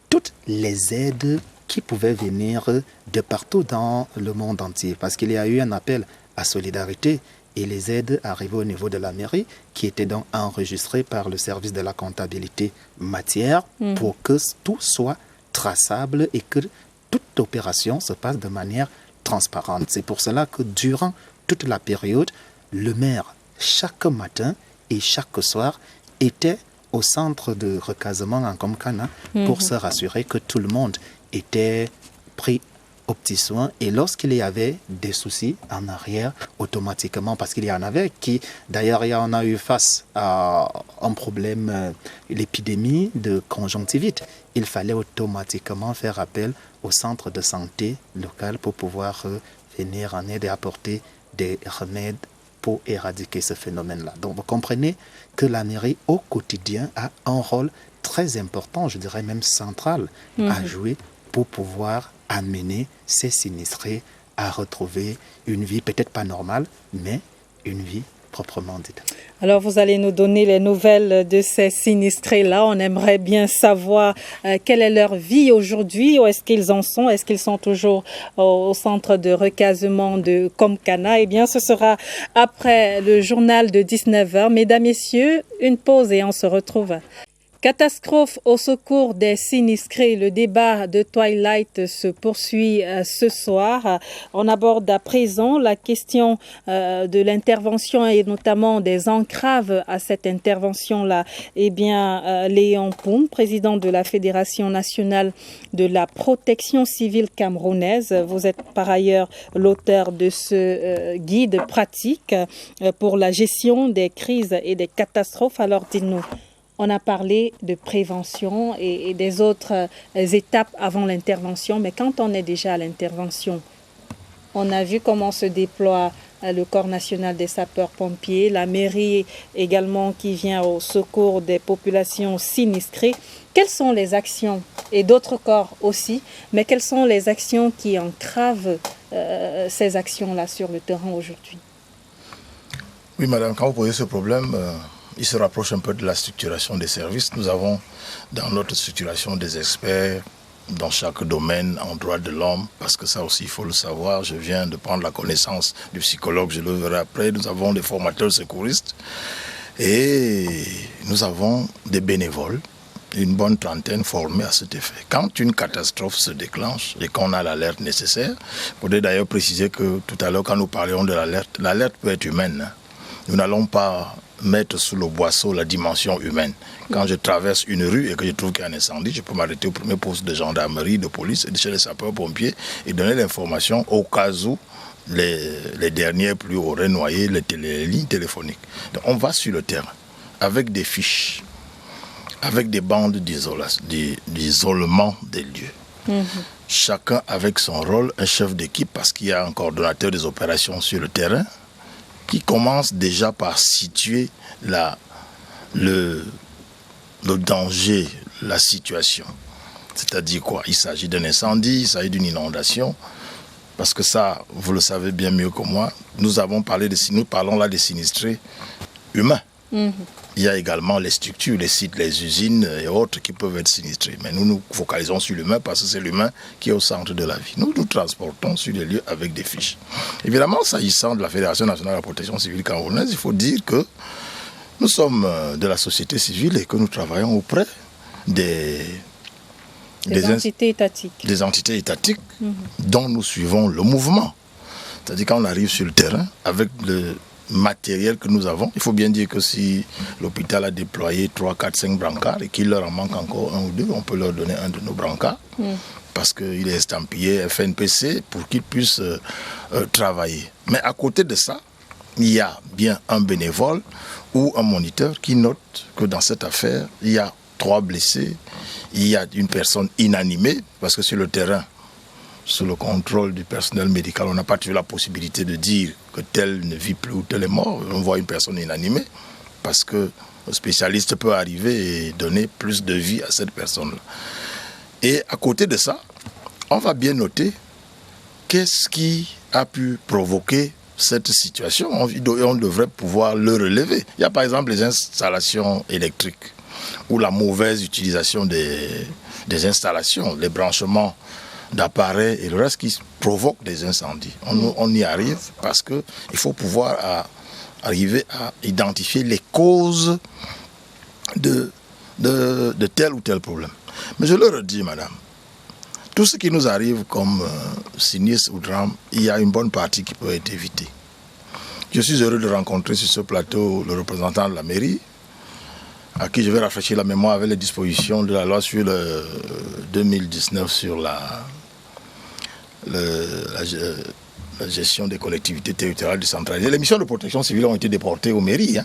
[SPEAKER 9] toutes les aides qui pouvaient venir de partout dans le monde entier. Parce qu'il y a eu un appel à solidarité et les aides arrivaient au niveau de la mairie qui étaient donc enregistrées par le service de la comptabilité matière pour que tout soit traçable et que toute opération se passe de manière transparente. C'est pour cela que durant toute la période, le maire, chaque matin et chaque soir, était au centre de recasement en Nkomkana pour se rassurer que tout le monde était pris aux petits soins, et lorsqu'il y avait des soucis en arrière, automatiquement, parce qu'il y en avait qui, d'ailleurs, on a eu face à un problème, l'épidémie de conjonctivite, il fallait automatiquement faire appel au centre de santé local pour pouvoir venir en aide et apporter des remèdes pour éradiquer ce phénomène-là. Donc vous comprenez que la mairie au quotidien a un rôle très important, je dirais même central, à jouer pour pouvoir amener ces sinistrés à retrouver une vie peut-être pas normale, mais une vie proprement dite.
[SPEAKER 1] Alors vous allez nous donner les nouvelles de ces sinistrés-là. On aimerait bien savoir quelle est leur vie aujourd'hui, où est-ce qu'ils en sont, est-ce qu'ils sont toujours au centre de recasement de Nkomkana. Eh bien, ce sera après le journal de 19h. Mesdames, Messieurs, une pause et on se retrouve. Catastrophe au secours des sinistrés. Le débat de Twilight se poursuit ce soir. On aborde à présent la question de l'intervention et notamment des entraves à cette intervention-là. Eh bien, Léon Poum, président de la Fédération nationale de la protection civile camerounaise, vous êtes par ailleurs l'auteur de ce guide pratique pour la gestion des crises et des catastrophes. Alors, dites-nous. On a parlé de prévention et des autres étapes avant l'intervention, mais quand on est déjà à l'intervention, on a vu comment se déploient le Corps national des sapeurs-pompiers, la mairie également qui vient au secours des populations sinistrées. Quelles sont les actions, et d'autres corps aussi, mais quelles sont les actions qui entravent ces actions-là sur le terrain aujourd'hui?
[SPEAKER 3] Oui, madame, quand vous posez ce problème, il se rapproche un peu de la structuration des services. Nous avons dans notre structuration des experts dans chaque domaine en droit de l'homme, parce que ça aussi, il faut le savoir. Je viens de prendre la connaissance du psychologue, je le verrai après. Nous avons des formateurs secouristes et nous avons des bénévoles, une bonne trentaine formés à cet effet. Quand une catastrophe se déclenche et qu'on a l'alerte nécessaire, il faudrait d'ailleurs préciser que tout à l'heure, quand nous parlions de l'alerte peut être humaine. Nous n'allons pas mettre sous le boisseau la dimension humaine. Quand je traverse une rue et que je trouve qu'il y a un incendie, je peux m'arrêter au premier poste de gendarmerie, de police et de chez les sapeurs-pompiers et donner l'information au cas où les derniers plus auraient noyé les lignes téléphoniques. Donc on va sur le terrain avec des fiches, avec des bandes d'isolement des lieux. Chacun avec son rôle, un chef d'équipe, parce qu'il y a un coordonnateur des opérations sur le terrain, qui commence déjà par situer le danger, la situation. C'est-à-dire quoi? Il s'agit d'un incendie, il s'agit d'une inondation, parce que ça, vous le savez bien mieux que moi, nous parlons là des sinistrés humains. Il y a également les structures, les sites, les usines et autres qui peuvent être sinistrés. Mais nous nous focalisons sur l'humain parce que c'est l'humain qui est au centre de la vie. Nous nous transportons sur les lieux avec des fiches. Évidemment, s'agissant de la Fédération nationale de la protection civile camerounaise, il faut dire que nous sommes de la société civile et que nous travaillons auprès des
[SPEAKER 1] entités étatiques.
[SPEAKER 3] Des entités étatiques dont nous suivons le mouvement. C'est-à-dire quand on arrive sur le terrain avec le matériel que nous avons, il faut bien dire que si l'hôpital a déployé 3, 4, 5 brancards et qu'il leur en manque encore un ou deux, on peut leur donner un de nos brancards parce qu'il est estampillé FNPC pour qu'ils puissent travailler. Mais à côté de ça, il y a bien un bénévole ou un moniteur qui note que dans cette affaire, il y a 3 blessés, il y a une personne inanimée, parce que sur le terrain, sous le contrôle du personnel médical, on n'a pas toujours la possibilité de dire que tel ne vit plus ou tel est mort. On voit une personne inanimée parce que le spécialiste peut arriver et donner plus de vie à cette personne-là. Et à côté de ça, on va bien noter qu'est-ce qui a pu provoquer cette situation. On devrait pouvoir le relever. Il y a par exemple les installations électriques ou la mauvaise utilisation des installations, les branchements d'appareils et le reste qui provoque des incendies. On y arrive parce qu'il faut pouvoir arriver à identifier les causes de tel ou tel problème. Mais je le redis, madame, tout ce qui nous arrive comme sinistre ou drame, il y a une bonne partie qui peut être évitée. Je suis heureux de rencontrer sur ce plateau le représentant de la mairie, à qui je vais rafraîchir la mémoire avec les dispositions de la loi sur le 2019 sur la gestion des collectivités territoriales décentralisées. Les missions de protection civile ont été déportées aux mairies.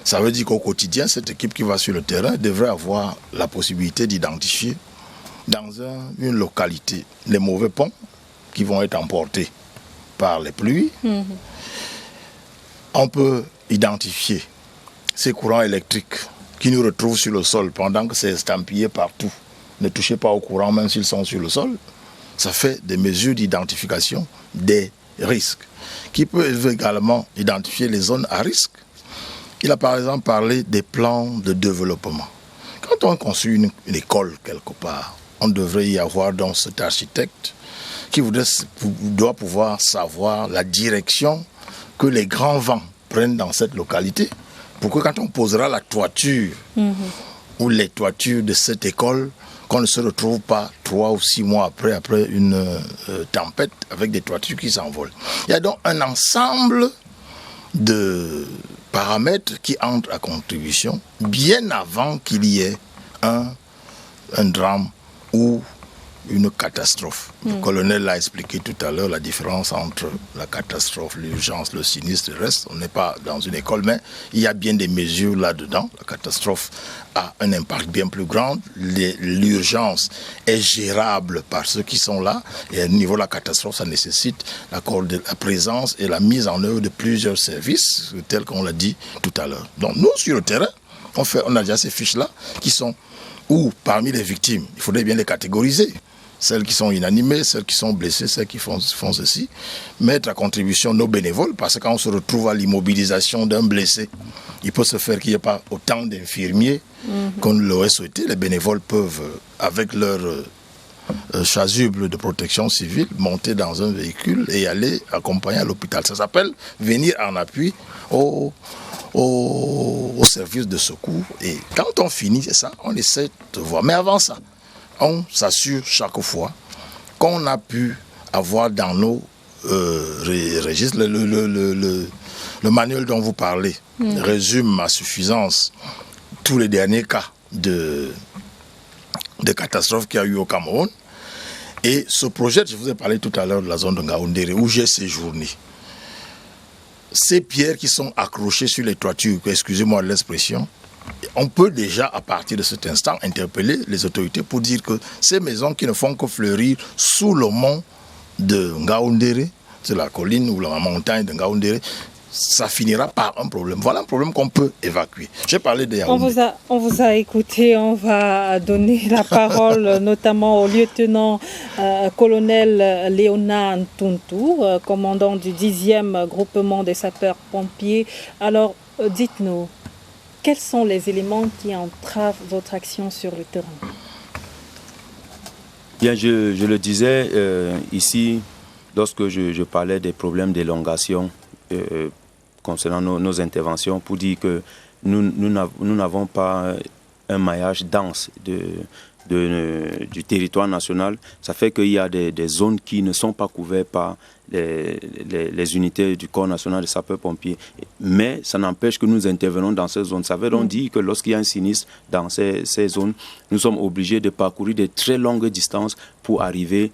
[SPEAKER 3] Ça veut dire qu'au quotidien, cette équipe qui va sur le terrain devrait avoir la possibilité d'identifier dans une localité les mauvais ponts qui vont être emportés par les pluies. On peut identifier ces courants électriques qui nous retrouvent sur le sol pendant que c'est estampillé partout. Ne touchez pas au courant même s'ils sont sur le sol. Ça fait des mesures d'identification des risques, qui peuvent également identifier les zones à risque. Il a par exemple parlé des plans de développement. Quand on construit une école quelque part, on devrait y avoir donc cet architecte qui doit pouvoir savoir la direction que les grands vents prennent dans cette localité, pour que quand on posera la toiture ou les toitures de cette école, qu'on ne se retrouve pas 3 ou 6 mois après une tempête avec des toitures qui s'envolent. Il y a donc un ensemble de paramètres qui entrent à contribution bien avant qu'il y ait un drame ou une catastrophe. Le colonel l'a expliqué tout à l'heure, la différence entre la catastrophe, l'urgence, le sinistre, le reste. On n'est pas dans une école, mais il y a bien des mesures là-dedans. La catastrophe a un impact bien plus grand. L'urgence est gérable par ceux qui sont là. Et au niveau de la catastrophe, ça nécessite la présence et la mise en œuvre de plusieurs services, tels qu'on l'a dit tout à l'heure. Donc nous, sur le terrain, on a déjà ces fiches-là qui sont où, parmi les victimes, il faudrait bien les catégoriser. Celles qui sont inanimées, celles qui sont blessées, celles qui font ceci. Mettre à contribution nos bénévoles, parce que quand on se retrouve à l'immobilisation d'un blessé, il peut se faire qu'il n'y ait pas autant d'infirmiers qu'on l'aurait souhaité. Les bénévoles peuvent, avec leur chasuble de protection civile, monter dans un véhicule et aller accompagner à l'hôpital. Ça s'appelle venir en appui au service de secours. Et quand on finit, c'est ça, on essaie de voir. Mais avant ça, on s'assure chaque fois qu'on a pu avoir dans nos registres le manuel dont vous parlez résume à suffisance tous les derniers cas de catastrophes qu'il y a eu au Cameroun. Et ce projet, je vous ai parlé tout à l'heure de la zone de Ngaoundéré, où j'ai séjourné. Ces pierres qui sont accrochées sur les toitures, excusez-moi de l'expression, on peut déjà, à partir de cet instant, interpeller les autorités pour dire que ces maisons qui ne font que fleurir sous le mont de Ngaoundéré, c'est la colline ou la montagne de Ngaoundéré, ça finira par un problème. Voilà un problème qu'on peut évacuer. J'ai parlé de Yaoundé.
[SPEAKER 1] On vous a écouté, on va donner la parole notamment au lieutenant-colonel Léonard Ntuntu, commandant du 10e groupement des sapeurs-pompiers. Alors, dites-nous, quels sont les éléments qui entravent votre action sur le terrain?
[SPEAKER 2] Bien, je le disais ici, lorsque je parlais des problèmes d'élongation concernant nos interventions, pour dire que nous n'avons pas un maillage dense du territoire national. Ça fait qu'il y a des zones qui ne sont pas couvertes par les unités du corps national de sapeurs-pompiers. Mais ça n'empêche que nous intervenons dans ces zones. Ça veut donc dire que lorsqu'il y a un sinistre dans ces zones, nous sommes obligés de parcourir de très longues distances pour arriver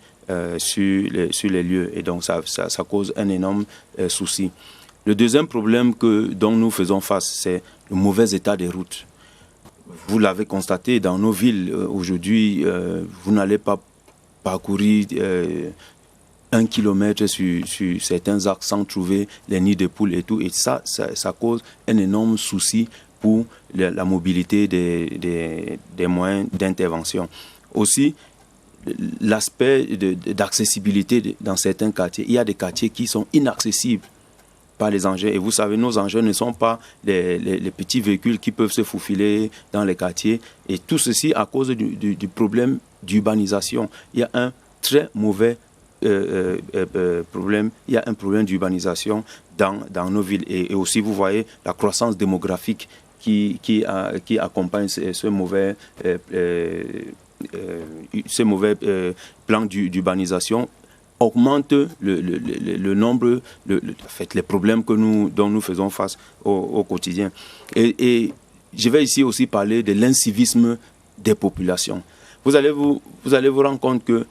[SPEAKER 2] sur les lieux. Et donc ça cause un énorme souci. Le deuxième problème dont nous faisons face, c'est le mauvais état des routes. Vous l'avez constaté, dans nos villes, aujourd'hui, vous n'allez pas parcourir 1 kilomètre sur certains axes sans trouver les nids de poules et tout. Et ça cause un énorme souci pour la mobilité des moyens d'intervention. Aussi, l'aspect d'accessibilité dans certains quartiers. Il y a des quartiers qui sont inaccessibles par les engins. Et vous savez, nos engins ne sont pas les petits véhicules qui peuvent se faufiler dans les quartiers. Et tout ceci à cause du problème d'urbanisation. Il y a un très mauvais problème. Il y a un problème d'urbanisation dans nos villes. Et aussi, vous voyez la croissance démographique qui accompagne ce mauvais plan d'urbanisation augmente le nombre, les problèmes dont nous faisons face au quotidien. Et je vais ici aussi parler de l'incivisme des populations. Vous allez vous rendre compte qu'il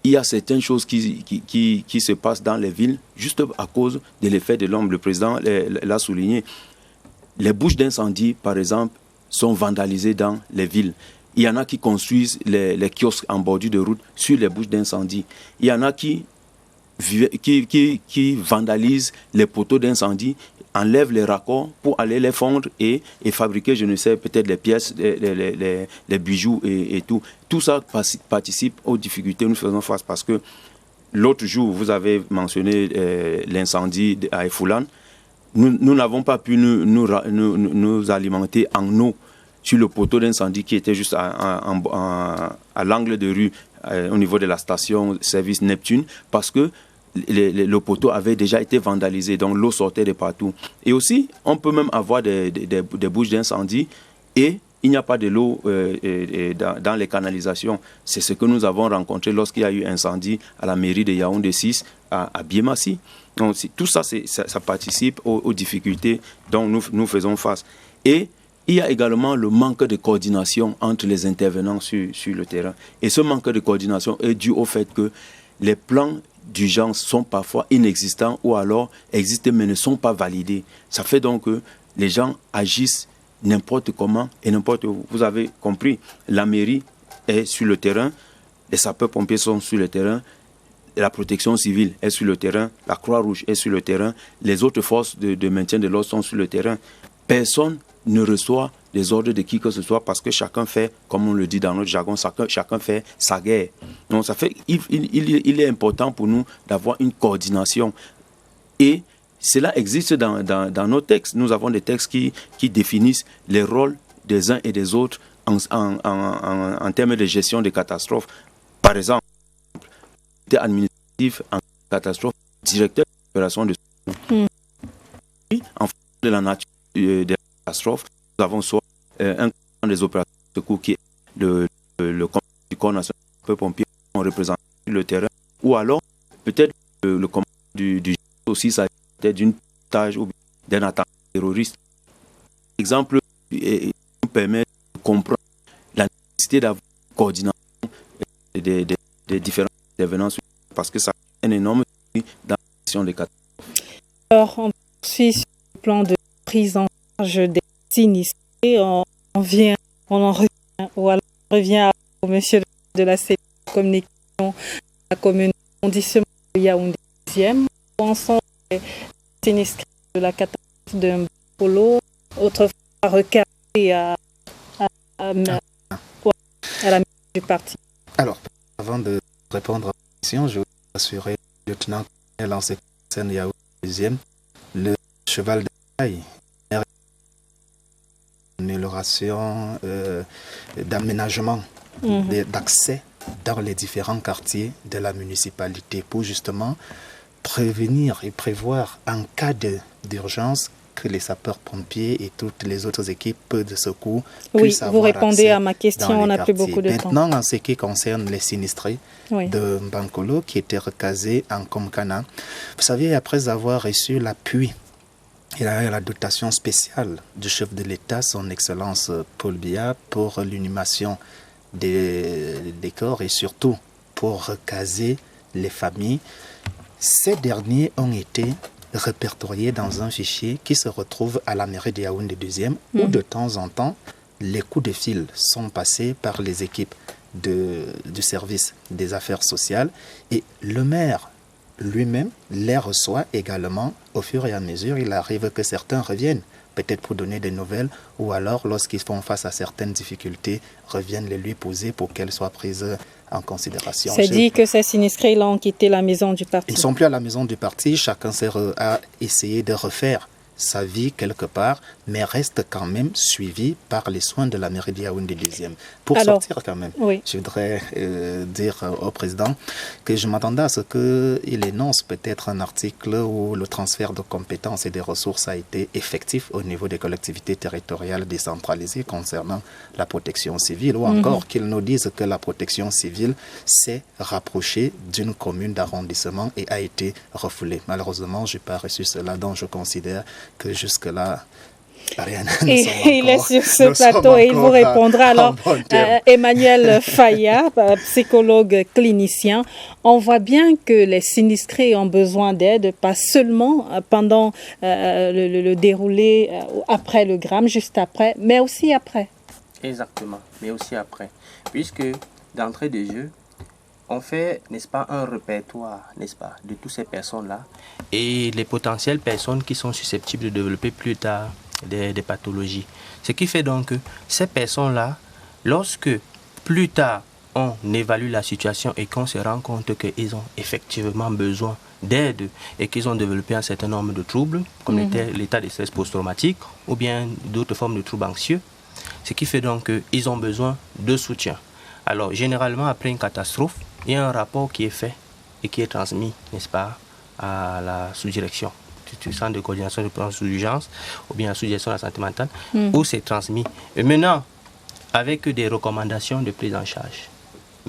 [SPEAKER 2] y a certaines choses qui se passent dans les villes juste à cause de l'effet de l'homme. Le président l'a souligné. Les bouches d'incendie, par exemple, sont vandalisées dans les villes. Il y en a qui construisent les kiosques en bordure de route sur les bouches d'incendie. Il y en a qui vandalisent les poteaux d'incendie, enlèvent les raccords pour aller les fondre et fabriquer, je ne sais, peut-être les pièces, les bijoux et tout. Tout ça participe aux difficultés que nous faisons face parce que l'autre jour, vous avez mentionné l'incendie à Efoulan. Nous n'avons pas pu nous alimenter en eau sur le poteau d'incendie qui était juste à l'angle de rue au niveau de la station service Neptune parce que le poteau avait déjà été vandalisé, donc l'eau sortait de partout. Et aussi, on peut même avoir des bouches d'incendie et il n'y a pas de l'eau dans les canalisations. C'est ce que nous avons rencontré lorsqu'il y a eu incendie à la mairie de Yaoundé 6 à Biémassi. Donc tout ça, ça participe aux difficultés dont nous faisons face. Et il y a également le manque de coordination entre les intervenants sur le terrain. Et ce manque de coordination est dû au fait que les plans d'urgence sont parfois inexistants ou alors existent mais ne sont pas validés. Ça fait donc que les gens agissent n'importe comment et n'importe où. Vous avez compris, la mairie est sur le terrain, les sapeurs-pompiers sont sur le terrain, la protection civile est sur le terrain, la Croix-Rouge est sur le terrain, les autres forces de maintien de l'ordre sont sur le terrain. Personne ne reçoit les ordres de qui que ce soit parce que chacun fait, comme on le dit dans notre jargon, chacun fait sa guerre. Donc ça fait, il est important pour nous d'avoir une coordination. Et cela existe dans nos textes. Nous avons des textes qui définissent les rôles des uns et des autres en termes de gestion des catastrophes. Par exemple, administratif en catastrophe, directeur d'opération de secours. En fonction de la nature des catastrophes, nous avons soit un commandant des opérations de secours qui est le commandant du corps national des pompiers qui représente le terrain, ou alors peut-être le commandant du aussi, ça peut être d'une tâche ou d'un attentat terroriste. L'exemple nous permet de comprendre la nécessité d'avoir une coordination des différents intervenants parce que ça a un énorme dans la gestion des catastrophes.
[SPEAKER 1] Alors, on poursuit sur le plan de prise en charge des sinistrés. On revient au monsieur de la communication, la commune arrondissement de Yaoundé 10e. Ensemble, les sinistrés de la catastrophe de Mbolo, autrefois recadrés à la mise du parti.
[SPEAKER 9] Alors, avant de répondre à la question, je veux assurer le lieutenant-colonel en ce qui concerne Yaoundé 10e, le cheval de bataille, une amélioration d'aménagement, d'accès dans les différents quartiers de la municipalité pour justement prévenir et prévoir en cas d'urgence que les sapeurs-pompiers et toutes les autres équipes de secours puissent avoir accès. Oui, vous répondez
[SPEAKER 1] à ma question, on n'a plus beaucoup de temps.
[SPEAKER 9] Maintenant, en ce qui concerne les sinistrés de Mbankolo qui étaient recasés en Komkana, vous savez, après avoir reçu l'appui et la dotation spéciale du chef de l'État, son Excellence Paul Biya, pour l'inhumation des corps et surtout pour recaser les familles, ces derniers ont été répertoriés dans un fichier qui se retrouve à la mairie de Yaoundé 2e, où de temps en temps, les coups de fil sont passés par les équipes du service des affaires sociales et le maire lui-même les reçoit également au fur et à mesure. Il arrive que certains reviennent, peut-être pour donner des nouvelles, ou alors lorsqu'ils font face à certaines difficultés, reviennent les lui poser pour qu'elles soient prises en considération.
[SPEAKER 1] C'est dit que ces sinistrés là ont quitté la maison du parti.
[SPEAKER 9] Ils ne sont plus à la maison du parti, chacun a essayé de refaire sa vie quelque part, mais reste quand même suivi par les soins de la mairie de Yaoundé 2e. Pour sortir quand même, je voudrais dire au président que je m'attendais à ce qu'il énonce peut-être un article où le transfert de compétences et des ressources a été effectif au niveau des collectivités territoriales décentralisées concernant la protection civile, ou encore qu'il nous dise que la protection civile s'est rapprochée d'une commune d'arrondissement et a été refoulée. Malheureusement, je n'ai pas reçu cela, donc je considère que jusque-là, rien
[SPEAKER 1] il est sur ce plateau et il vous répondra. Alors, Emmanuel Faya, psychologue clinicien, on voit bien que les sinistrés ont besoin d'aide, pas seulement pendant le déroulé, après le drame, juste après, mais aussi après.
[SPEAKER 8] Exactement, mais aussi après. Puisque d'entrée de jeu, on fait, n'est-ce pas, un répertoire, n'est-ce pas, de toutes ces personnes-là et les potentielles personnes qui sont susceptibles de développer plus tard des pathologies. Ce qui fait donc que ces personnes-là, lorsque plus tard on évalue la situation et qu'on se rend compte qu'ils ont effectivement besoin d'aide et qu'ils ont développé un certain nombre de troubles, comme l'état de stress post-traumatique ou bien d'autres formes de troubles anxieux, ce qui fait donc qu'ils ont besoin de soutien. Alors, généralement, après une catastrophe, il y a un rapport qui est fait et qui est transmis, n'est-ce pas, à la sous-direction du centre de coordination de plan d'urgence ou bien la sous-direction de la santé mentale, où c'est transmis. Et maintenant, avec des recommandations de prise en charge.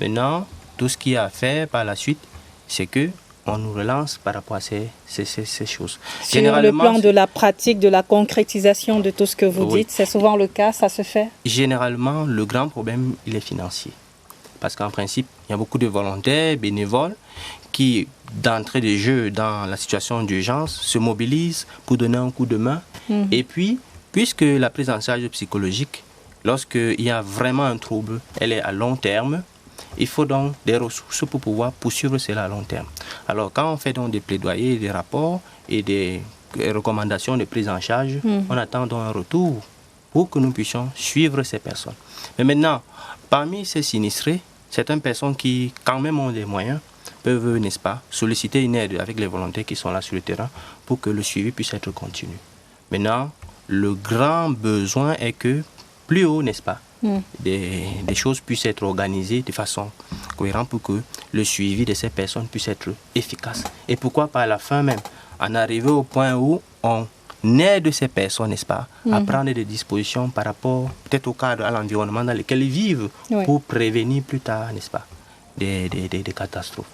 [SPEAKER 8] Maintenant, tout ce qu'il y a à faire par la suite, c'est que on nous relance par rapport à ces choses.
[SPEAKER 1] Sur le plan de la pratique, de la concrétisation de tout ce que vous dites, c'est souvent le cas, ça se fait?
[SPEAKER 8] Généralement, le grand problème, il est financier. Parce qu'en principe, il y a beaucoup de volontaires, bénévoles, qui, d'entrée de jeu, dans la situation d'urgence, se mobilisent pour donner un coup de main. Et puis, puisque la prise en charge psychologique, lorsqu'il y a vraiment un trouble, elle est à long terme, il faut donc des ressources pour pouvoir poursuivre cela à long terme. Alors, quand on fait donc des plaidoyers, des rapports et des recommandations de prise en charge, on attend donc un retour pour que nous puissions suivre ces personnes. Mais maintenant, parmi ces sinistrés, certaines personnes qui, quand même, ont des moyens, peuvent, n'est-ce pas, solliciter une aide avec les volontaires qui sont là sur le terrain pour que le suivi puisse être continu. Maintenant, le grand besoin est que, plus haut, n'est-ce pas, des choses puissent être organisées de façon cohérente pour que le suivi de ces personnes puisse être efficace. Et pourquoi pas à la fin même, en arriver au point où on aide ces personnes, n'est-ce pas, à prendre des dispositions par rapport peut-être au cadre, à l'environnement dans lequel ils vivent, pour prévenir plus tard, n'est-ce pas, des catastrophes.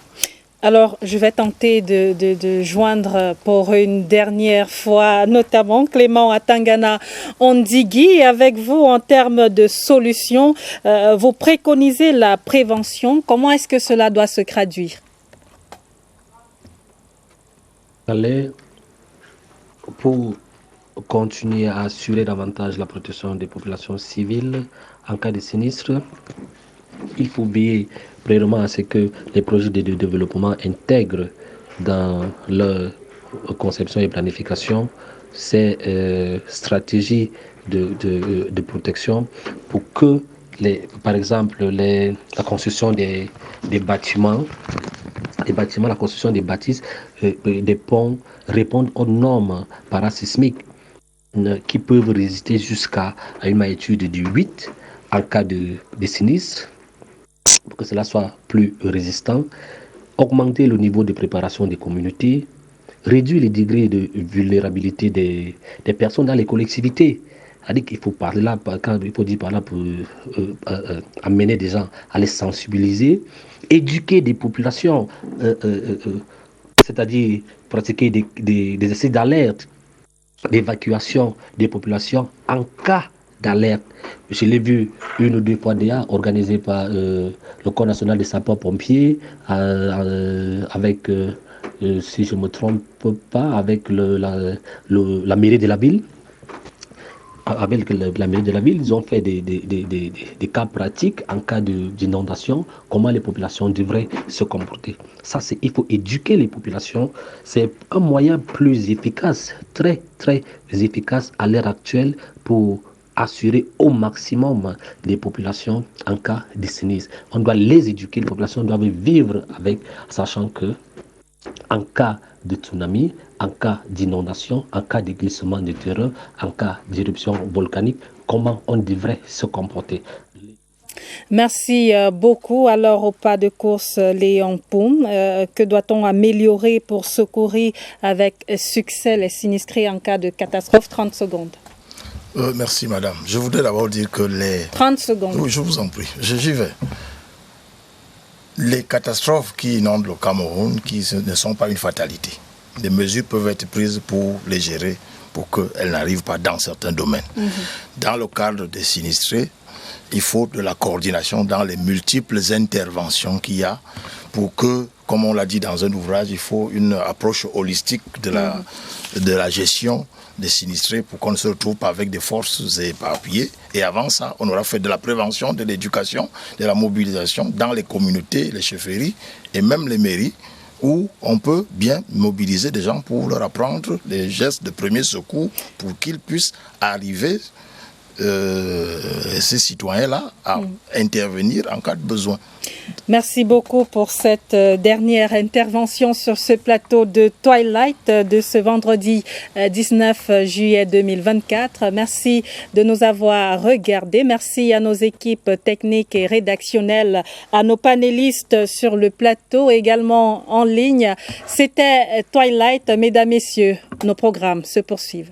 [SPEAKER 1] Alors, je vais tenter de joindre pour une dernière fois, notamment Clément Atangana Ondigui. Avec vous, en termes de solutions, vous préconisez la prévention. Comment est-ce que cela doit se traduire?
[SPEAKER 10] Pour continuer à assurer davantage la protection des populations civiles en cas de sinistre, il faut veiller premièrement à ce que les projets de développement intègrent dans leur conception et planification ces stratégies de protection pour que, par exemple, la construction des bâtiments, la construction des bâtisses, des ponts répondent aux normes parasismiques qui peuvent résister jusqu'à une magnitude de 8 en cas de sinistre, pour que cela soit plus résistant, augmenter le niveau de préparation des communautés, réduire les degrés de vulnérabilité des personnes dans les collectivités. C'est-à-dire qu'il faut parler là, quand il faut dire par là pour amener des gens à les sensibiliser, éduquer des populations, c'est-à-dire pratiquer des essais d'alerte, d'évacuation des populations en cas d'alerte. Je l'ai vu une ou deux fois déjà, organisé par le Corps national des sapeurs-pompiers, avec, si je ne me trompe pas, avec la mairie de la ville. Avec la mairie de la ville, ils ont fait des cas pratiques en cas d'inondation, comment les populations devraient se comporter. Ça, il faut éduquer les populations. C'est un moyen plus efficace, très, très efficace à l'heure actuelle pour assurer au maximum les populations en cas de sinistre. On doit les éduquer, les populations doivent vivre avec, sachant que en cas de tsunami, en cas d'inondation, en cas de glissement de terrain, en cas d'éruption volcanique, comment on devrait se comporter.
[SPEAKER 1] Merci beaucoup. Alors, au pas de course, Léon Poum, que doit-on améliorer pour secourir avec succès les sinistrés en cas de catastrophe? 30 secondes.
[SPEAKER 3] Merci, madame. Je voudrais d'abord dire que
[SPEAKER 1] 30 secondes.
[SPEAKER 3] Oui, je vous en prie. J'y vais. Les catastrophes qui inondent le Cameroun ne sont pas une fatalité. Des mesures peuvent être prises pour les gérer, pour qu'elles n'arrivent pas dans certains domaines. Dans le cadre des sinistrés, il faut de la coordination dans les multiples interventions qu'il y a pour que, comme on l'a dit dans un ouvrage, il faut une approche holistique de la gestion des sinistrés pour qu'on ne se retrouve pas avec des forces éparpillées. Et avant ça, on aura fait de la prévention, de l'éducation, de la mobilisation dans les communautés, les chefferies et même les mairies, où on peut bien mobiliser des gens pour leur apprendre les gestes de premier secours pour qu'ils puissent arriver, ces citoyens-là, à intervenir en cas de besoin.
[SPEAKER 1] Merci beaucoup pour cette dernière intervention sur ce plateau de Twilight de ce vendredi 19 juillet 2024. Merci de nous avoir regardés. Merci à nos équipes techniques et rédactionnelles, à nos panélistes sur le plateau, également en ligne. C'était Twilight. Mesdames, Messieurs, nos programmes se poursuivent.